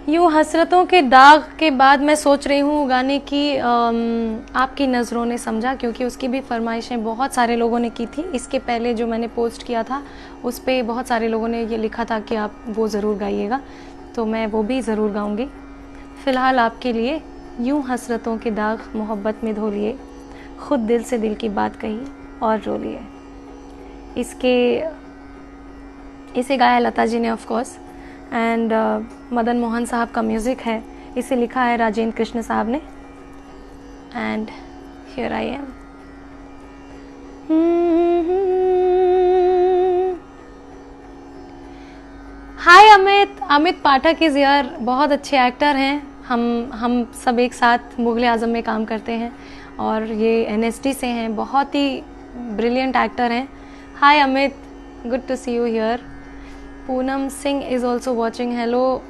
[SPEAKER 1] यूँ हसरतों के दाग के बाद मैं सोच रही हूँ गाने की आपकी नज़रों ने समझा, क्योंकि उसकी भी फरमाइशें बहुत सारे लोगों ने की थी। इसके पहले जो मैंने पोस्ट किया था उस पर बहुत सारे लोगों ने ये लिखा था कि आप वो ज़रूर गाइएगा, तो मैं वो भी ज़रूर गाऊँगी। फ़िलहाल आपके लिए यूँ हसरतों के दाग मोहब्बत में धो लिए, खुद दिल से दिल की बात कही और रो लिए। इसे गाया लता जी ने of course, and Madan Mohan साहब का म्यूज़िक है। इसे लिखा है राजेंद्र कृष्ण साहब ने। And here I am. Hi Amit Pathak is here, बहुत अच्छे एक्टर हैं। हम सब एक साथ मुग़ल आज़म में काम करते हैं और ये NSD से हैं, बहुत ही ब्रिलियंट एक्टर हैं। Hi Amit, good to see you here. Poonam Singh is also watching, hello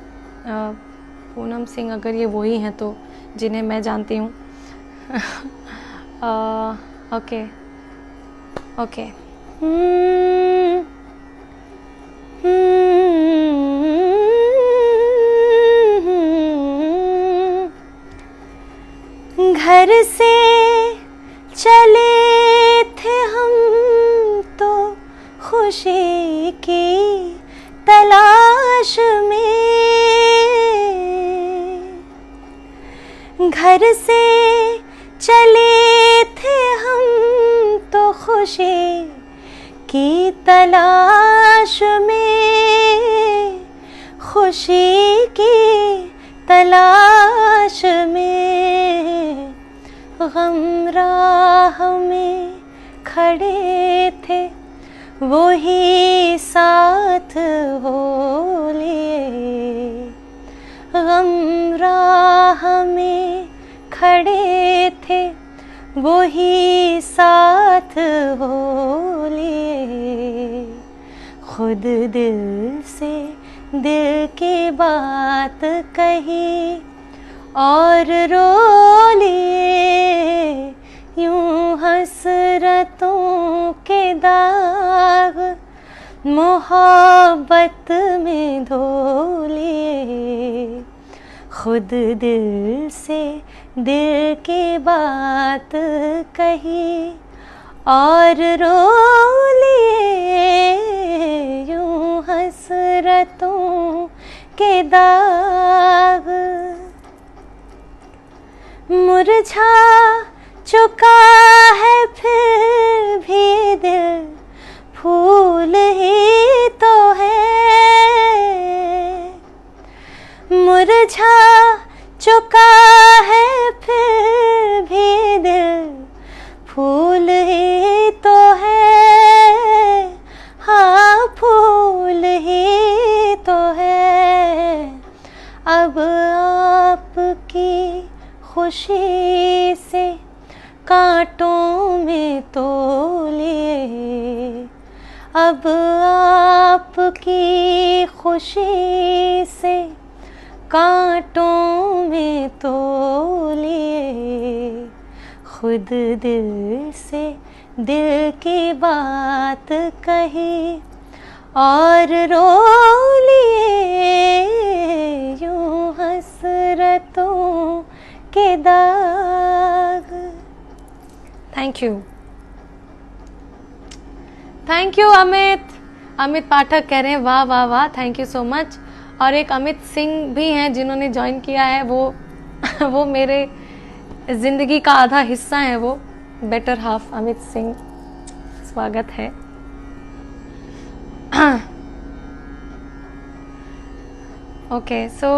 [SPEAKER 1] Poonam Singh, अगर ये वही हैं तो जिन्हें मैं जानती हूँ। Okay okay. घर से चले थे हम तो खुशी की तलाश में, घर से चले थे हम तो खुशी की तलाश में, खुशी की तलाश में, गम राह में खड़े थे वो ही साथ हो लिए, गम राह में खड़े थे वो ही साथ हो लिए, खुद दिल से दिल की बात कही और रो लिए, यूं हसरतों के दाग मोहब्बत में धो लिए, खुद दिल से दिल की बात कही और रो लिए, यूं हसरतों के दाग। मुरझा चुका है फिर भी दिल, फूल ही तो है, मुरझा चुका है फिर भी दिल, फूल ही तो है, हाँ फूल ही तो है। अब आपकी खुशी से कांटों में तोलिए, अब आपकी खुशी से कांटों में तोलिए, खुद दिल से दिल की बात कही और रो लिए, यूं हसरतों के दाग। Thank you, thank you Amit. Amit Pathak कह रहे हैं वाह वाह वाह, थैंक यू सो मच। और एक अमित सिंह भी हैं जिन्होंने ज्वाइन किया है, वो मेरे जिंदगी का आधा हिस्सा है, वो बेटर हाफ अमित सिंह, स्वागत है। ओके सो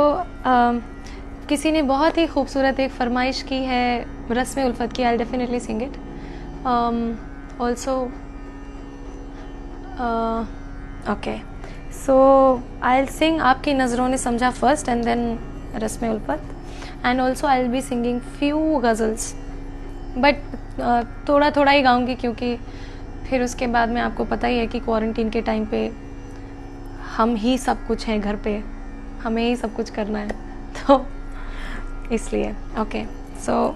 [SPEAKER 1] किसी ने बहुत ही खूबसूरत एक फरमाइश की है रस्म उल्फत की, I definitely sing it also. Okay so I will सिंग आपकी नज़रों ने समझा फर्स्ट एंड देन रस्म उल्फत, and also I will be singing few ghazals, but थोड़ा थोड़ा ही गाऊंगी क्योंकि फिर उसके बाद में आपको पता ही है कि क्वारंटीन के टाइम पे हम ही सब कुछ हैं, घर पे हमें ही सब कुछ करना है, तो इसलिए ओके सो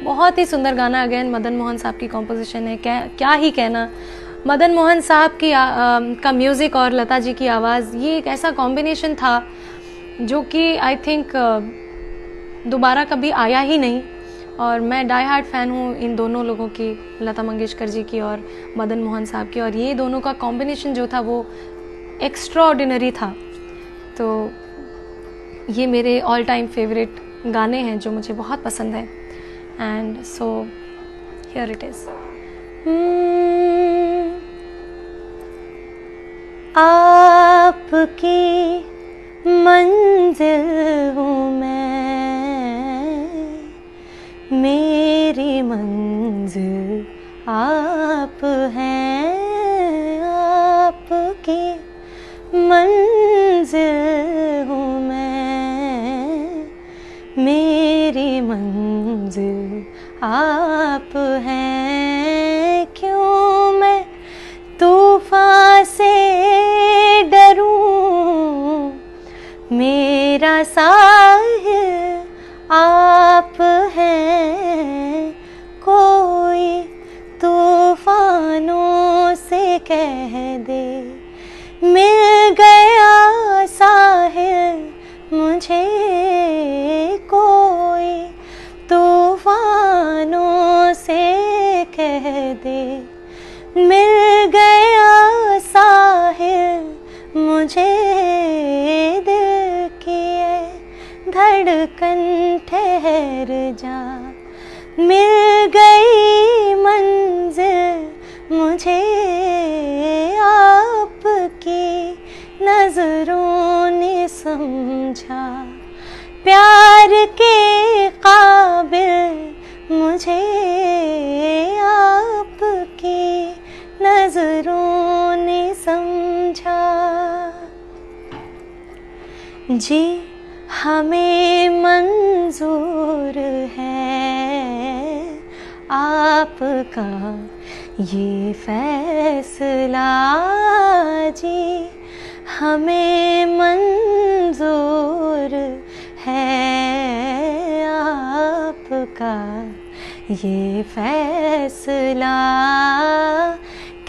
[SPEAKER 1] बहुत ही सुंदर गाना, अगेन मदन मोहन साहब की कॉम्पोजिशन है, क्या ही कहना। मदन मोहन साहब की का म्यूज़िक और लता जी की आवाज़, ये एक ऐसा कॉम्बिनेशन था जो कि आई थिंक दोबारा कभी आया ही नहीं। और मैं डाई हार्ट फ़ैन हूँ इन दोनों लोगों की, लता मंगेशकर जी की और मदन मोहन साहब की, और ये दोनों का कॉम्बिनेशन जो था वो एक्स्ट्रा ऑर्डिनरी था। तो ये मेरे ऑल टाइम फेवरेट गाने हैं जो मुझे बहुत पसंद है। And so here it is. आपकी मंजिल हूँ मैं, मेरी मंजिल आप हैं। आपकी मंजिल हूँ मैं, मेरी मंजिल आप हैं। क्यों मैं तूफान से डरूं, मेरा साहिल आप हैं। कोई तूफानों से कह दे, मिल गया साहिल मुझे। कोई तूफानों से कह दे, मिल गया साहिल मुझे। दिल की है धड़कन ठहर जा, मिल गई मंजिल मुझे। आपकी नजरों ने समझा, प्यार के काबिल मुझे। आपकी नजरों ने समझा। जी हमें मंजूर है आपका ये फैसला। जी हमें मंजूर है आपका ये फैसला।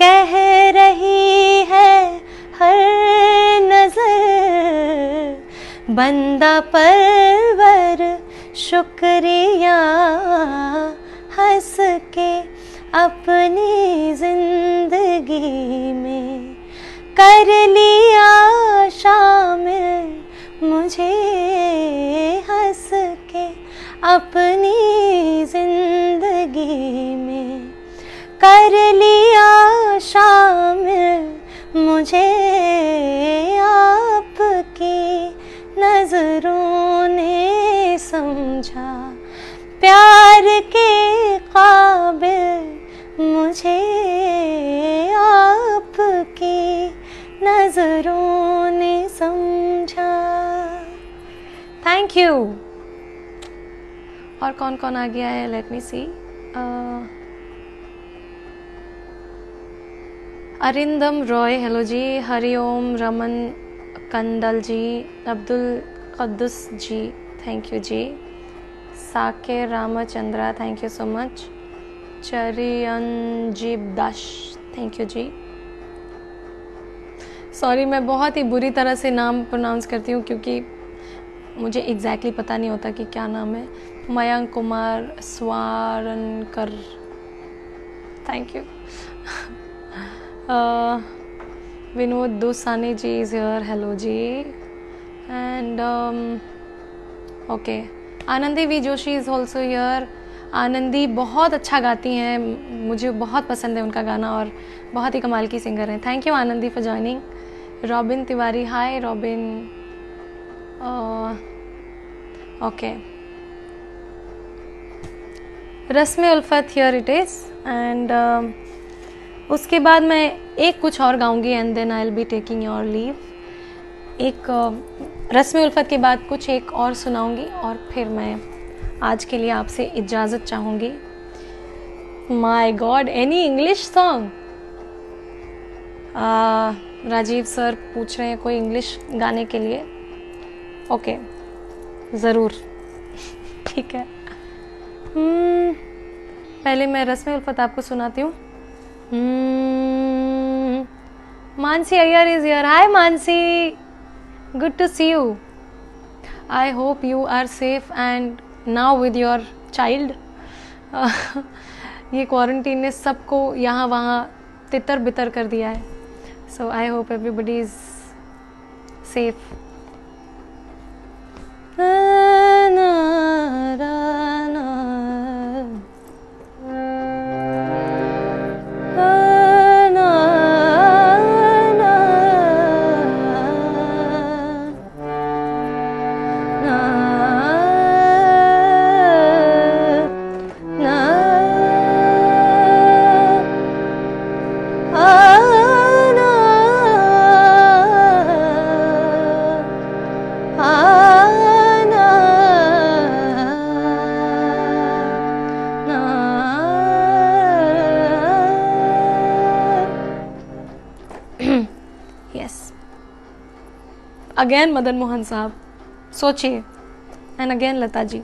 [SPEAKER 1] कह रही है हर नजर, बंदा परवर शुक्रिया। हंस के अपनी जिंदगी में कर लिया शामिल मुझे। हंस के अपनी जिंदगी में कर लिया शामिल मुझे। आपकी नजरों ने समझा, प्यार के काबिल मुझे। आपकी नजरों ने समझा। यू। और कौन कौन आ गया है, let me see. Arindam Roy hello ji, Hariom, Raman Kandal ji, Abdul Quddus ji thank you ji, Saker Ramachandra thank you so much, Chiranjib Dash thank you ji. Sorry मैं बहुत ही बुरी तरह से नाम प्रोनाउंस करती हूँ क्योंकि मुझे एग्जैक्टली पता नहीं होता कि क्या नाम है। Mayank Kumar Swarnkar thank you. Vinod Dosani ji is here hello ji. And okay, Anandi V Joshi is also here. Anandi बहुत अच्छा गाती हैं, मुझे बहुत पसंद है उनका गाना और बहुत ही कमाल की सिंगर हैं। Thank you Anandi for joining. Robin Tiwari hi robin. Okay, रस्म उल्फत हियर इट इज़। एंड उसके बाद मैं एक कुछ और गाऊंगी and then I will be taking your leave. एक रस्म उल्फत के बाद कुछ एक और सुनाऊंगी और फिर मैं आज के लिए आपसे इजाज़त चाहूँगी। My God, any English song? Rajiv sir पूछ रहे हैं कोई इंग्लिश गाने के लिए। ओके, ज़रूर ठीक है। पहले मैं रस्म उल्फत आपको सुनाती हूँ। Mansi Iyer is here. Hi Mansi, good to see you. I hope you are safe and now with your child. ये क्वारंटीन ने सबको यहाँ वहाँ तितर बितर कर दिया है, so I hope everybody is safe. Again Madan Mohan साहब, सोचिए। And again Lata ji.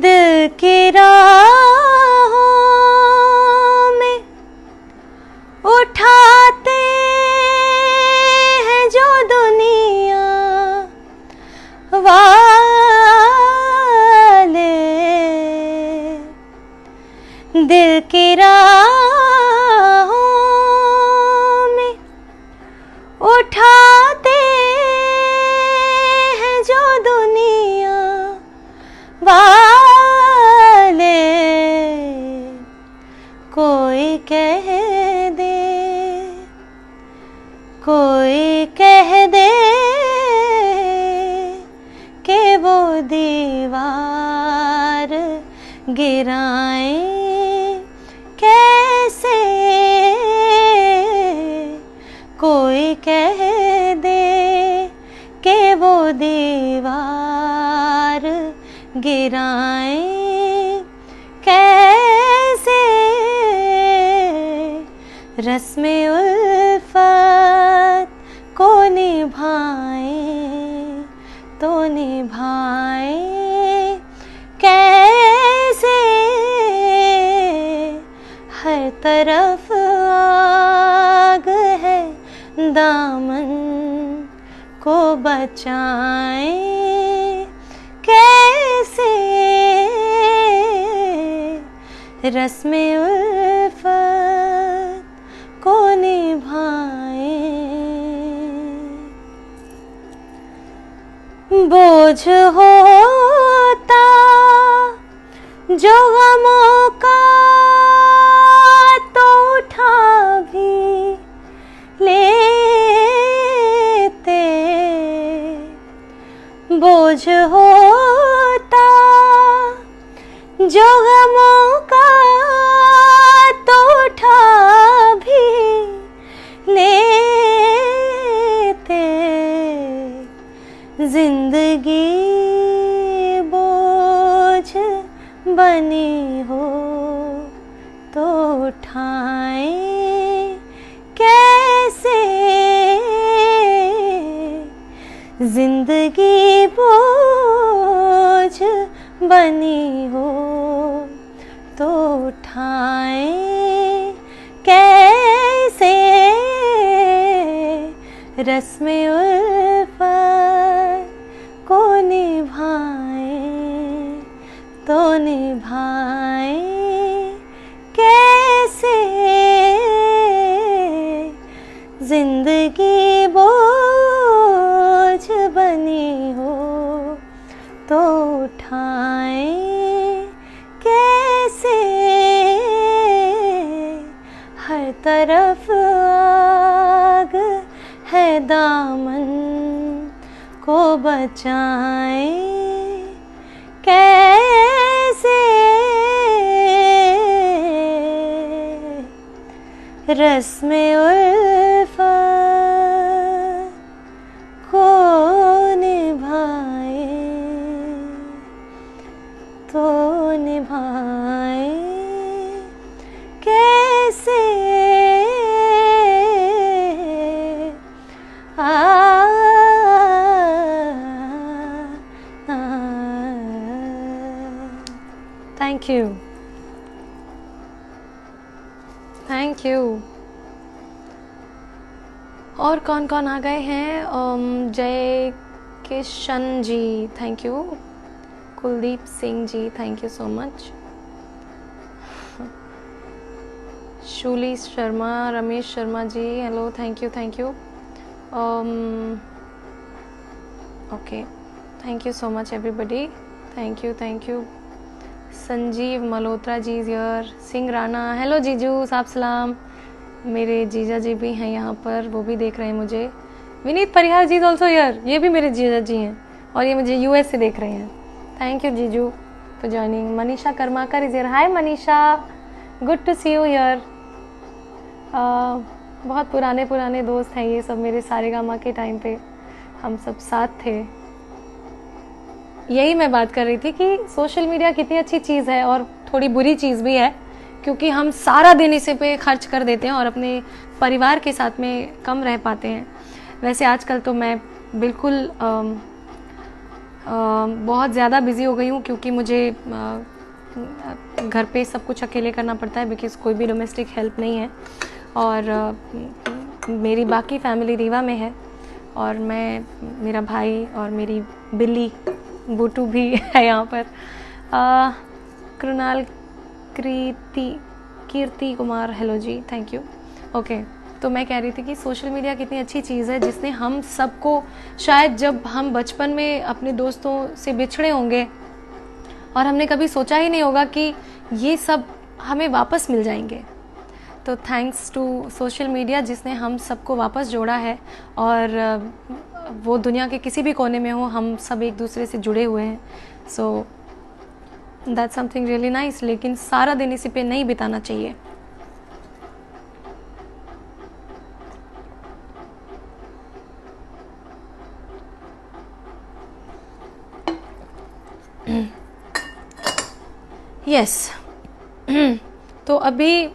[SPEAKER 1] दिल की राहों में उठाते हैं जो दुनिया वाले, दिल की राहों में उठाते हैं जो दुनिया वाले, कोई कह गिराए कैसे, कोई कह दे कि वो दीवार गिराए कैसे, रस्मे उल्फत को निभाए तो निभाए कैसे, हर तरफ आग है दामन को बचाए कैसे, रस्मे उल्फत को निभाए। बोझ होता जो गमों का तो उठा भी लेते, बोझ होता जो गमों का तो उठा भी लेते, जिंदगी बोझ बनी हो तो उठाए कैसे, जिंदगी बोझ बनी हो तो उठाए कैसे, रस्मे उल्फत को निभाए तो निभाए कैसे, जिंदगी बोझ बनी हो तो उठाए कैसे, हर तरफ आग है दामन को बचाए कैसे, रस्मे उल्फत को निभाए तो निभाए कैसे, थैंक यू, थैंक यू। और कौन कौन आ गए हैं? Jai Kishan ji, thank you. Kuldeep Singh ji, thank you so much. Shuli Sharma, Ramesh Sharma ji, hello, thank you, thank you. Okay, thank you so much everybody, thank you, thank you. Sanjeev Malhotra ji is here. Singh Rana, hello जीजू, साहब सलाम। मेरे जीजा जी भी हैं यहाँ पर, वो भी देख रहे हैं मुझे। विनीत परिहार जी इज ऑल्सो हियर, ये भी मेरे जीजा जी हैं और ये मुझे यूएस से देख रहे हैं। थैंक यू जीजू for joining. Manisha Karmakar is here. Hi Manisha, good to see you here. बहुत पुराने दोस्त हैं ये सब, मेरे सारेगामा के टाइम पे हम सब साथ थे। यही मैं बात कर रही थी कि सोशल मीडिया कितनी अच्छी चीज़ है और थोड़ी बुरी चीज़ भी है, क्योंकि हम सारा दिन इसे पे खर्च कर देते हैं और अपने परिवार के साथ में कम रह पाते हैं। वैसे आजकल तो मैं बिल्कुल बहुत ज़्यादा बिज़ी हो गई हूँ, क्योंकि मुझे घर पे सब कुछ अकेले करना पड़ता है, बिकॉज़ कोई भी डोमेस्टिक हेल्प नहीं है। और मेरी बाकी फैमिली रीवा में है और मैं, मेरा भाई और मेरी बिल्ली बूटू भी है यहाँ पर। Krunal Kirti Kumar, hello ji, thank you. Okay, तो मैं कह रही थी कि सोशल मीडिया कितनी अच्छी चीज़ है, जिसने हम सबको, शायद जब हम बचपन में अपने दोस्तों से बिछड़े होंगे और हमने कभी सोचा ही नहीं होगा कि ये सब हमें वापस मिल जाएंगे, तो थैंक्स टू सोशल मीडिया जिसने हम सबको वापस जोड़ा है। और वो दुनिया के किसी भी कोने में हो, हम सब एक दूसरे से जुड़े हुए हैं। So that's something really nice, लेकिन सारा दिन इसी पे नहीं बिताना चाहिए. यस. तो अभी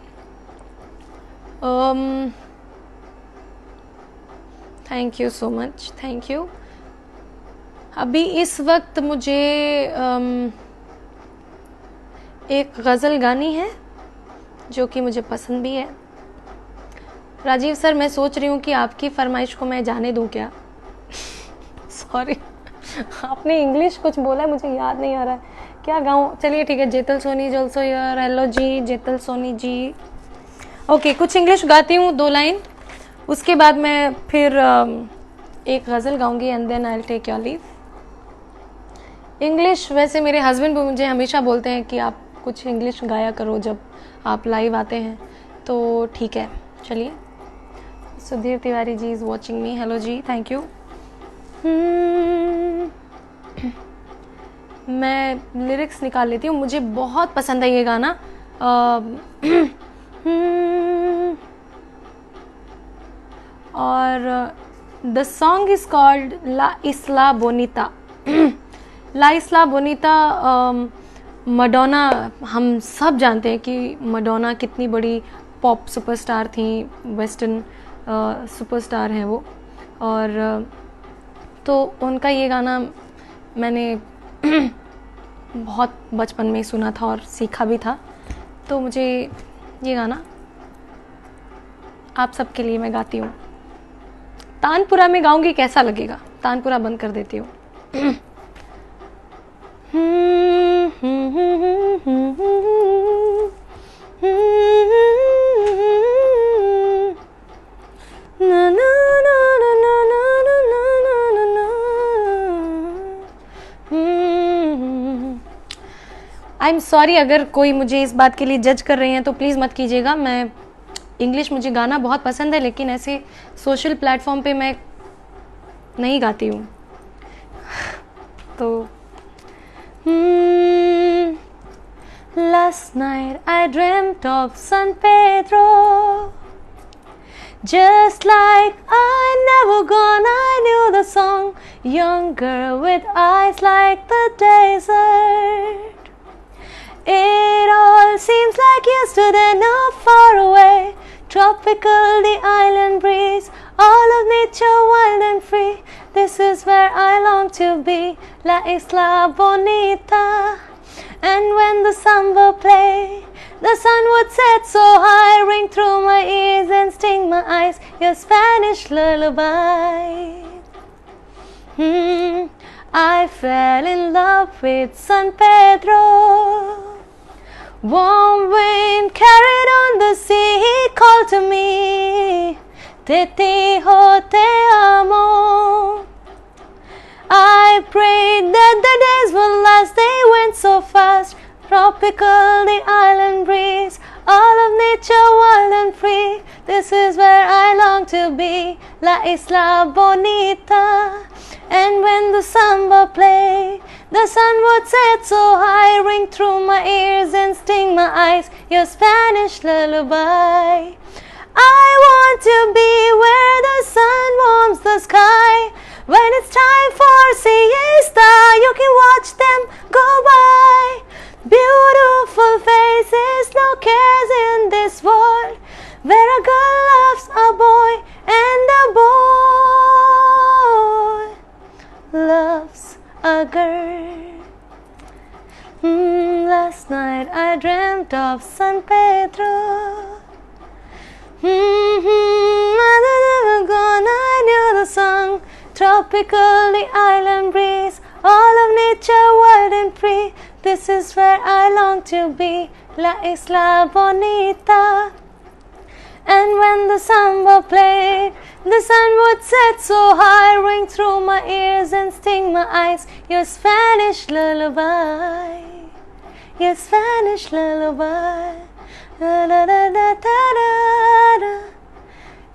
[SPEAKER 1] thank you so much, thank you. अभी इस वक्त मुझे एक गज़ल गानी है जो कि मुझे पसंद भी है. राजीव सर, मैं सोच रही हूँ कि आपकी फरमाइश को मैं जाने दूँ क्या? सॉरी, आपने इंग्लिश कुछ बोला है, मुझे याद नहीं आ रहा है क्या गाऊँ. चलिए ठीक है, जेतल सोनी जलसो यार. हेलो जी जेतल सोनी जी. ओके, कुछ इंग्लिश गाती हूँ 2 लाइन, उसके बाद मैं फिर एक गज़ल गाऊंगी and then I will take your leave. English वैसे मेरे हस्बैंड भी मुझे हमेशा बोलते हैं कि आप कुछ इंग्लिश गाया करो जब आप लाइव आते हैं, तो ठीक है. चलिए. Sudhir Tiwari ji is watching me. Hello ji, thank you. मैं लिरिक्स निकाल लेती हूँ, मुझे बहुत पसंद है ये गाना. और the song is called La Isla Bonita. La Isla Bonita Madonna, हम सब जानते हैं कि मडोना कितनी बड़ी पॉप सुपरस्टार थी, वेस्टर्न सुपरस्टार हैं वो. और तो उनका ये गाना मैंने बहुत बचपन में सुना था और सीखा भी था, तो मुझे ये गाना आप सबके लिए मैं गाती हूँ. तानपुरा में गाऊंगी, कैसा लगेगा? तानपुरा बंद कर देती हूँ. आई एम सॉरी अगर कोई मुझे इस बात के लिए जज कर रहे हैं तो प्लीज़ मत कीजिएगा. मैं इंग्लिश मुझे गाना बहुत पसंद है, लेकिन ऐसे सोशल प्लेटफॉर्म पे मैं नहीं गाती हूँ. तो Last night I dreamt of San Pedro, just like I never gone. I knew the song, young girl with eyes like the desert. It all seems like yesterday, not far away. Tropical, the island breeze, all of nature wild and free. This is where I long to be, La Isla Bonita. And when the samba play, the sun would set so high, ring through my ears and sting my eyes, your Spanish lullaby. I fell in love with San Pedro. Warm wind carried on the sea, he called to me, Te dijo te amo. I prayed that the days would last, they went so fast. Tropical, the island breeze, all of nature wild and free. This is where I long to be, La Isla Bonita. And when the samba played, the sun would set so high, ring through my ears and sting my eyes, your Spanish lullaby. I want to be where the sun warms the sky. When it's time for siesta, you can watch them go by. Beautiful faces, no cares in this world, where a girl loves a boy and a boy loves a girl. Last night I dreamt of San Pedro. I knew the song, tropical, the island breeze, all of nature wild and free. This is where I long to be, La Isla Bonita. And when the samba played, the sun would set so high, ring through my ears and sting my eyes, your Spanish lullaby, your Spanish lullaby. Da da da da da da da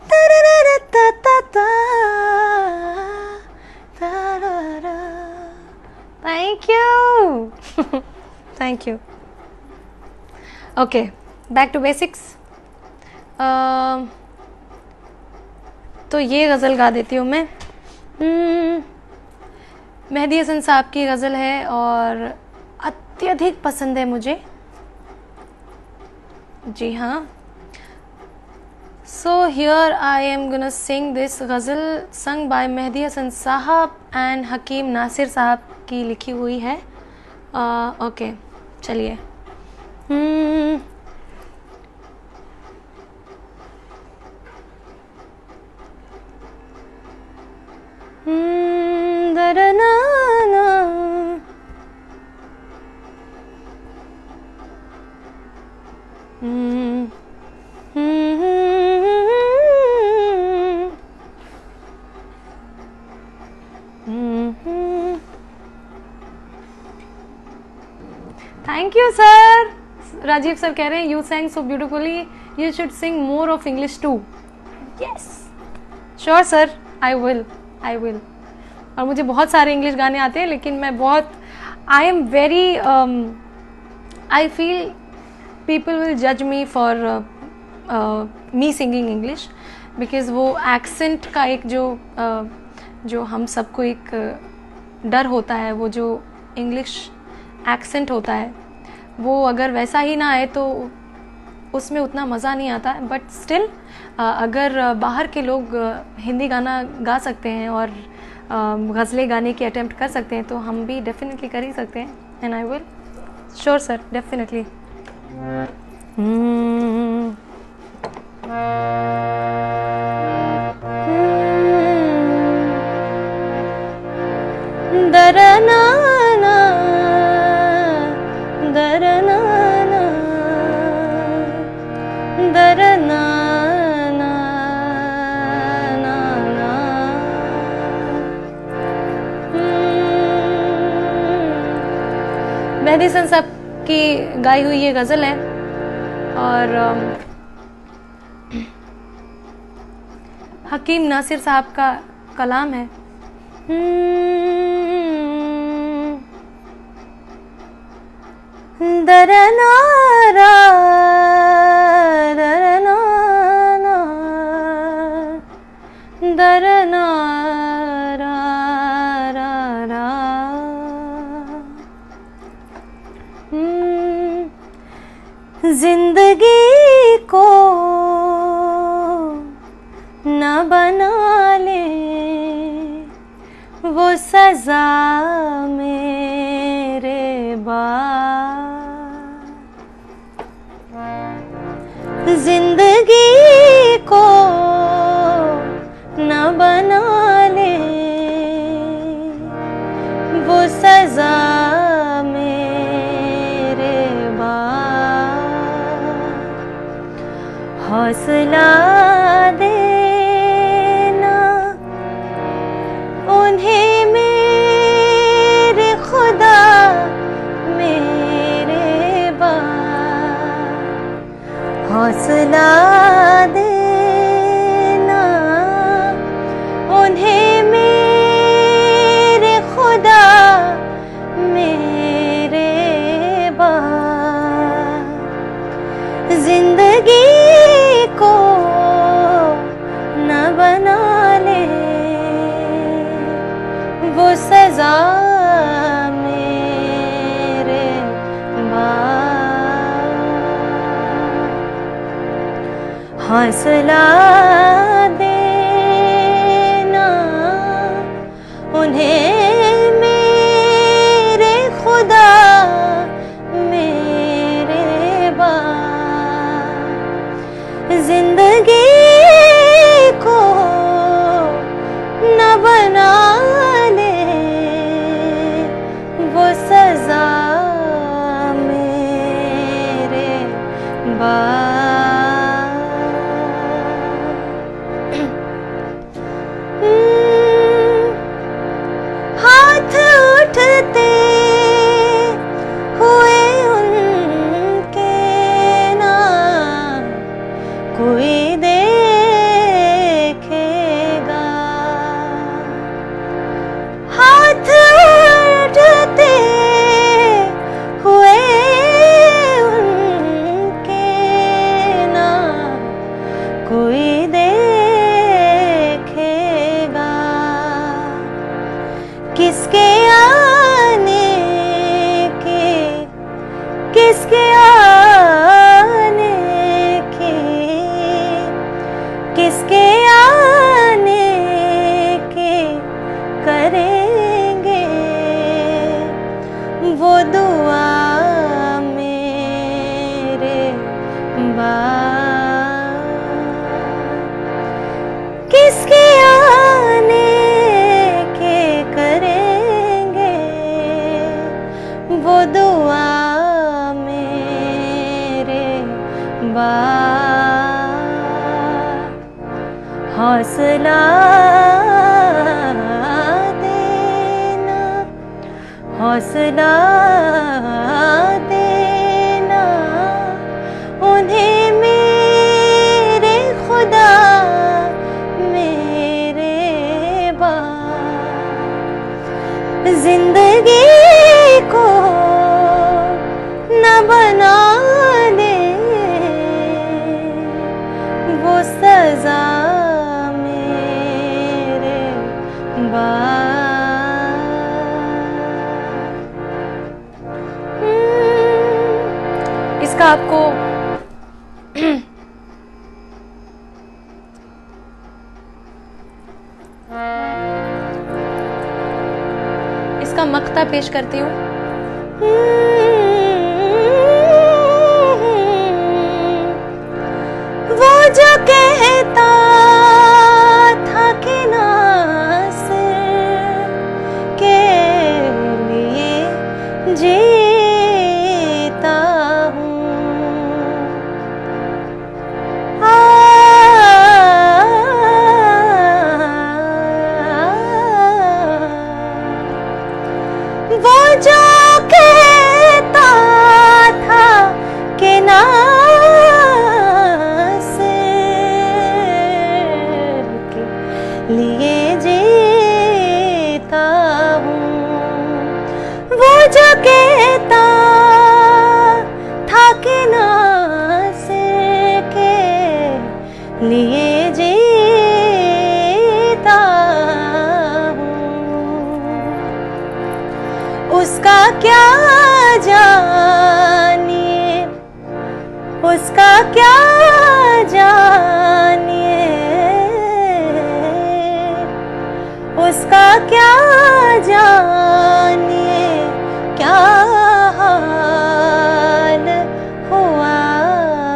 [SPEAKER 1] da da da da da da da da. Thank you. Thank you. Okay, back to basics. तो ये गज़ल गा देती हूँ मैं. मेहदी हसन साहब की गज़ल है और अत्यधिक पसंद है मुझे. जी हाँ. So here I am gonna sing this ghazal sung by Mehdi Hasan साहब and हकीम नासिर साहब की लिखी हुई है. ओके, चलिए. दरनाना thank you sir. Rajiv sir कह रहे हैं you sang so beautifully, you should sing more of English too. Yes, sure sir, I will. और मुझे बहुत सारे इंग्लिश गाने आते हैं, लेकिन मैं बहुत I am very I feel people will जज me for me singing English, because वो एक्सेंट का एक जो हम सबको एक डर होता है, वो जो इंग्लिश एक्सेंट होता है, वो अगर वैसा ही ना आए तो उसमें उतना मज़ा नहीं आता. बट स्टिल अगर बाहर के लोग हिंदी गाना गा सकते हैं और गज़लें गाने की अटेम्प्ट कर सकते हैं, तो हम भी डेफिनेटली कर ही सकते हैं. And I will, sure sir, definitely. दरनाना दरनाना दरनाना ना. मेहदी हसन साहब की गाई हुई ये गज़ल है और हकीम नासिर साहब का कलाम है. दरनारा दरनाना दरनारा रा. जिंदगी को न बना ले वो सजा मेरे बाद. जिंदगी को न बना ले वो सजा मेरे बाद. हौसला देना उन्हें मेरे खुदा मेरे बाद. हौसला देना उन्हें मेरे खुदा मेरे बाद. जिंदगी को न बना ले वो सजा मेरे बाद. हौसला देना उन्हें मेरे खुदा मेरे बाद. जिंदगी को न बना ले वो सजा मेरे बाद.
[SPEAKER 2] किसके आने के, किसके आने के, किसके आने के करेंगे वो दुआ मेरे बाप। किसके आने के करेंगे वो दुआ मेरे बाप। हौसला देना, हौसला देना उन्हें मेरे खुदा मेरे बाप। जिंदगी को न बना दे वो सजा मेरे बाप।
[SPEAKER 1] इसका आपको इसका मक्ता पेश करती हूँ।
[SPEAKER 2] वो जो कहता था कि नासिर के लिए जीता हूँ, वो जो कहता था कि नासिर के लिए जीता हूँ, वो जो कहता था कि नासिर के लिए जीता हूँ। उसका क्या जानिए, उसका क्या जानिए, उसका क्या जानिए क्या हाल हुआ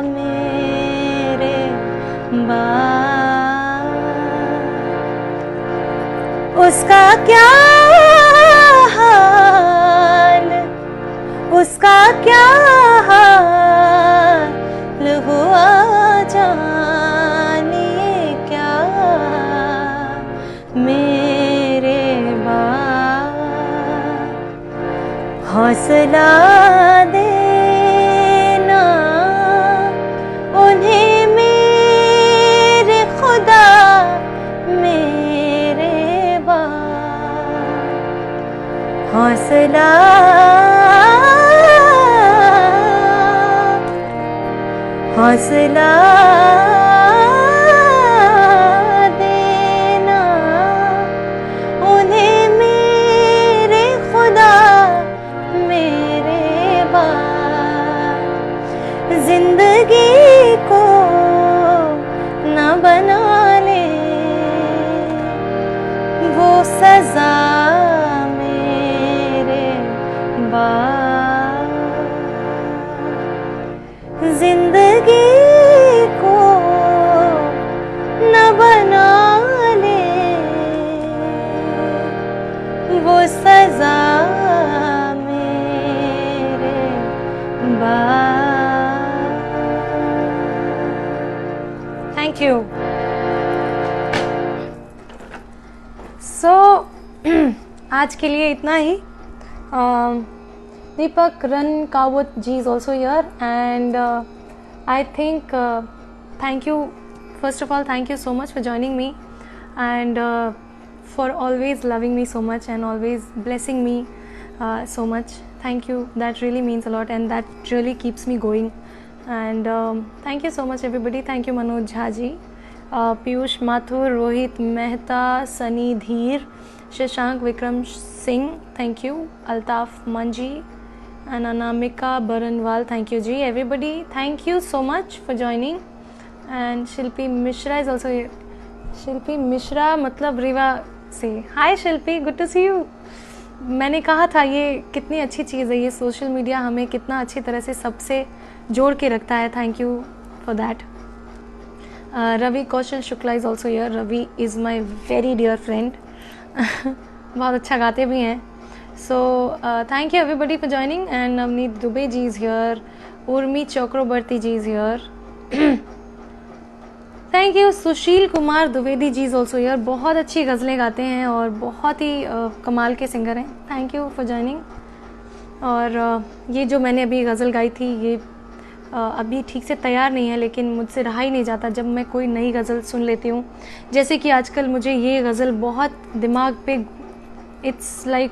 [SPEAKER 2] मेरे बाप। उसका क्या हाल, उसका क्या हाल हुआ जानिए क्या मेरे बाप। हौसला देना उन्हें मेरे खुदा मेरे बाप। हौसला हौसला देना उन्हें मेरे खुदा मेरे बाप। जिंदगी को न बना ले वो सजा मेरे बाप। जिंदगी को न बना ले वो सजा मेरे बाप।
[SPEAKER 1] Thank you. सो आज के लिए इतना ही। Deepak Ranawat ji is also here, and I think thank you, first of all, thank you so much for joining me, and for always loving me so much and always blessing me so much. Thank you, that really means a lot and that really keeps me going. And thank you so much everybody. Thank you Manoj Jha ji, Piyush Mathur, Rohit Mehta, Sunny Dheer, Shashank Vikram Singh, thank you. Altaf Manji and Anamika Baranwal, thank you ji. Everybody, thank you so much for joining. And Shilpi Mishra is also here. Shilpi Mishra मतलब रीवा से. Hi Shilpi, good to see you. मैंने कहा था ये कितनी अच्छी चीज़ है, ये सोशल मीडिया हमें कितना अच्छी तरह से सबसे जोड़ के रखता है. Thank you for that. Ravi Kaushal Shukla is also here. Ravi is my very dear friend. बहुत अच्छा गाते भी हैं. So thank you everybody for joining. And Navneet Dubey ji is here. Urmi Chakrabarti ji is here. Thank you. Sushil Kumar Dwivedi ji is also here. बहुत अच्छी गज़लें गाते हैं और बहुत ही कमाल के सिंगर हैं. Thank you for joining. और ये जो मैंने अभी गज़ल गाई थी ये अभी ठीक से तैयार नहीं है, लेकिन मुझसे रहा ही नहीं जाता जब मैं कोई नई गज़ल सुन लेती हूँ. जैसे कि आजकल मुझे ये गज़ल बहुत दिमाग पे, it's like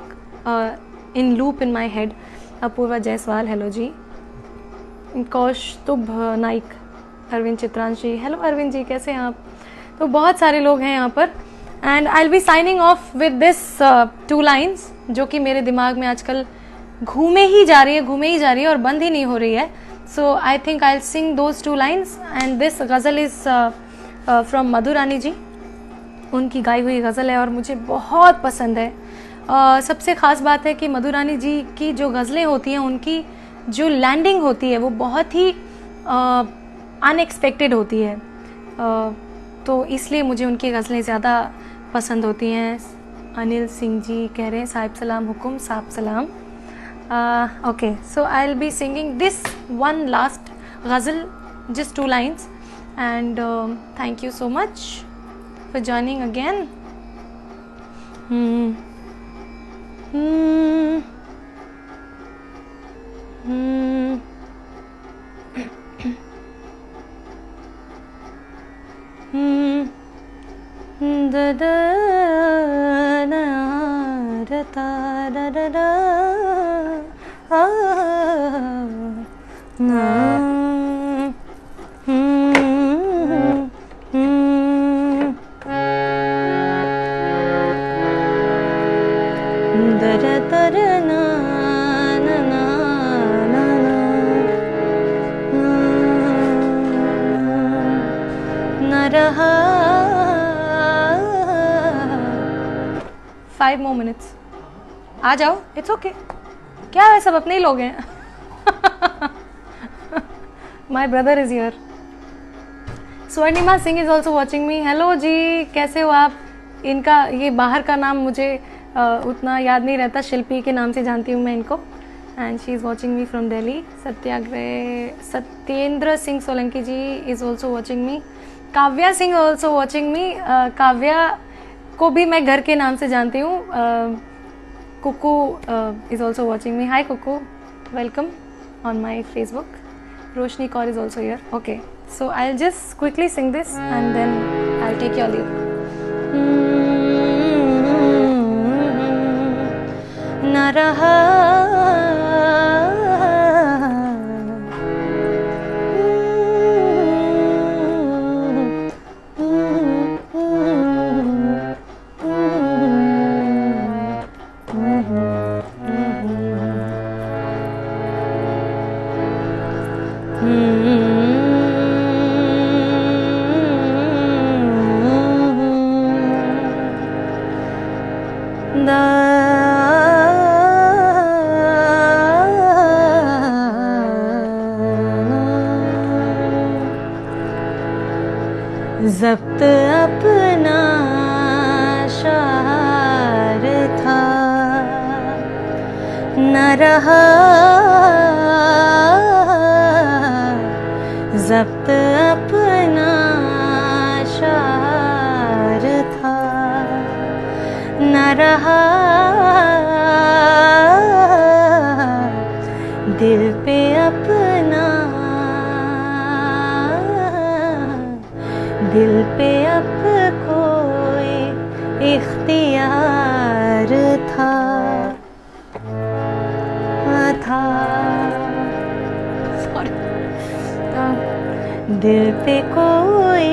[SPEAKER 1] in loop in my head. Apoorva Jaiswal, hello ji. Kaustubh Naik, Arvind Chitranshi, hello Arvind ji, कैसे हैं आप? तो बहुत सारे लोग हैं यहाँ पर. And I will B signing off with this 2 lines जो कि मेरे दिमाग में आजकल घूमे ही जा रही है और बंद ही नहीं हो रही है. So I think I will sing those 2 lines. And this गज़ल इज़ फ्रॉम मधुरानी जी. उनकी गाई हुई गज़ल है और मुझे बहुत पसंद है. सबसे ख़ास बात है कि मधुरानी जी की जो गज़लें होती हैं उनकी जो लैंडिंग होती है वो बहुत ही अनएक्सपेक्टेड होती है. तो इसलिए मुझे उनकी गज़लें ज़्यादा पसंद होती हैं. अनिल सिंह जी कह रहे हैं साहिब सलाम हुकुम साहब सलाम. Okay, so I will be singing this one last ghazal, just 2 lines. And thank you so much for joining again.
[SPEAKER 2] da da na da da da da da na da da da na na na na na raha.
[SPEAKER 1] 5 more minutes. आ जाओ, it's okay. क्या है, सब अपने ही लोग हैं. My brother is here. Swarnima Singh is also watching me. Hello ji, कैसे हो आप? इनका ये बाहर का नाम मुझे उतना याद नहीं रहता. शिल्पी के नाम से जानती हूँ मैं इनको. And she is watching me from Delhi. Satyendra Singh Solanki ji is also watching me. Kavya Singh also watching me. Kavya को भी मैं घर के नाम से जानती हूँ. Kuku is also watching me. Hi Kuku, welcome on my Facebook. Roshni Kaur is also here. Okay, so I will just quickly sing this and then I will take your leave.
[SPEAKER 2] न रहा ज़ब्त अपना शार था न रहा. ज़ब्त अपना शार था न रहा. दिल पे अपना दिल पे अब कोई इख्तियार था. दिल पे कोई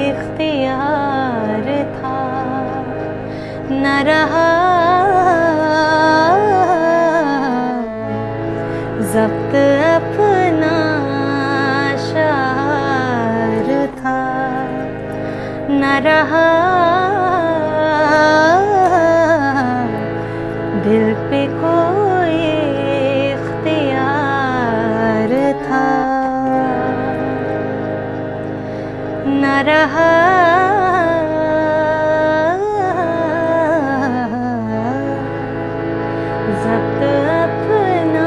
[SPEAKER 2] इख्तियार था न रहा. पे कोई इख्तियार था, न रहा ज़ब्त अपना।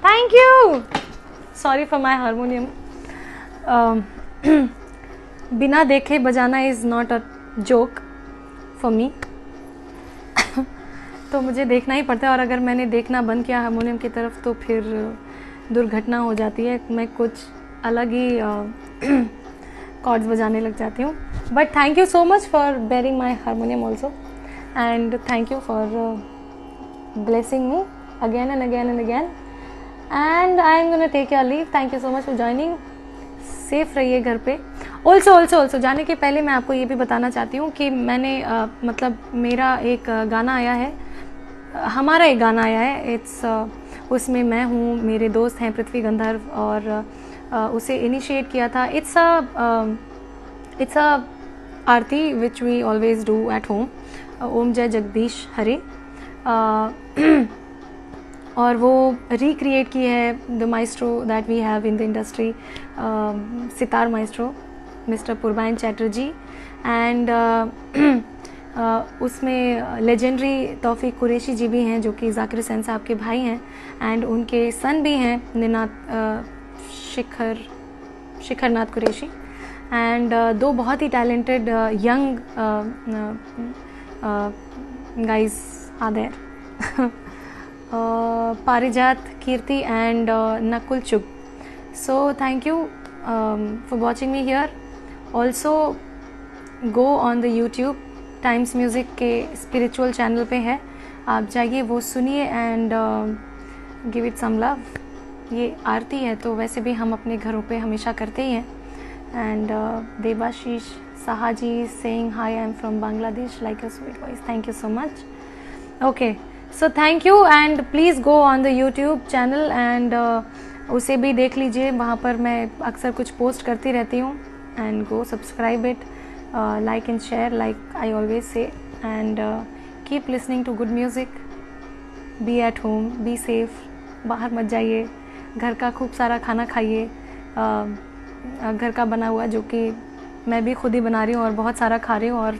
[SPEAKER 1] Thank you, sorry for my harmonium. बिना देखे बजाना is not a joke for me. तो मुझे देखना ही पड़ता है, और अगर मैंने देखना बंद किया हारमोनियम की तरफ तो फिर दुर्घटना हो जाती है, मैं कुछ अलग ही कॉर्ड्स बजाने लग जाती हूँ। But thank you so much for bearing my harmonium also, and thank you for blessing me again and again and again, and I am gonna take your leave. Thank you so much for joining. Safe रहिए घर पे। Also जाने के पहले मैं आपको ये भी बताना चाहती हूँ कि मैंने मतलब मेरा एक गाना आया है, हमारा एक गाना आया है, इट्स उसमें मैं हूँ, मेरे दोस्त हैं पृथ्वी गंधर्व, और उसे इनिशिएट किया था। It's a aarti which we always do at home, Om Jai Jagdish Hare, और वो रिक्रिएट की है the maestro that we have in the industry, sitar maestro mister Purbayan Chatterjee, and उसमें लेजेंडरी तौफीक कुरैशी जी भी हैं जो कि जाकिर हुसैन साहब के भाई हैं, एंड उनके सन भी हैं निनात शिखरनाथ कुरैशी, एंड दो बहुत ही talented young guys are there, Parijat Kirti and Nakul Chugh. So thank you for watching me here. Also go on the YouTube, Times music के स्पिरिचुअल चैनल पे है, आप जाइए वो सुनिए and give it some love. ये आरती है तो वैसे भी हम अपने घरों पे हमेशा करते ही हैं. And Debashish Saha ji saying hi, I am from Bangladesh, like a sweet voice. Thank you so much. Okay, so thank you and please go on the YouTube channel and उसे भी देख लीजिए, वहाँ पर मैं अक्सर कुछ पोस्ट करती रहती हूँ. And go subscribe it, like and share like I always say, and keep listening to good music. Be at home, be safe. बाहर मत जाइए, घर का खूब सारा खाना खाइए, घर का बना हुआ, जो कि मैं भी खुद ही बना रही हूँ और बहुत सारा खा रही हूँ, और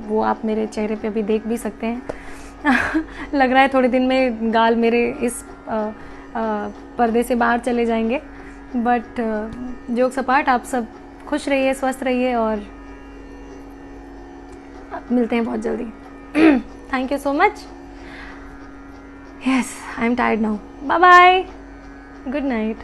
[SPEAKER 1] वो आप मेरे चेहरे पे भी देख भी सकते हैं. लग रहा है थोड़े दिन में गाल मेरे इस पर्दे से बाहर चले जाएंगे. बट जोक्स अपार्ट, आप सब खुश रहिए, स्वस्थ रहिए, और मिलते हैं बहुत जल्दी. Thank you so much. Yes, I am tired now. Bye bye, good night.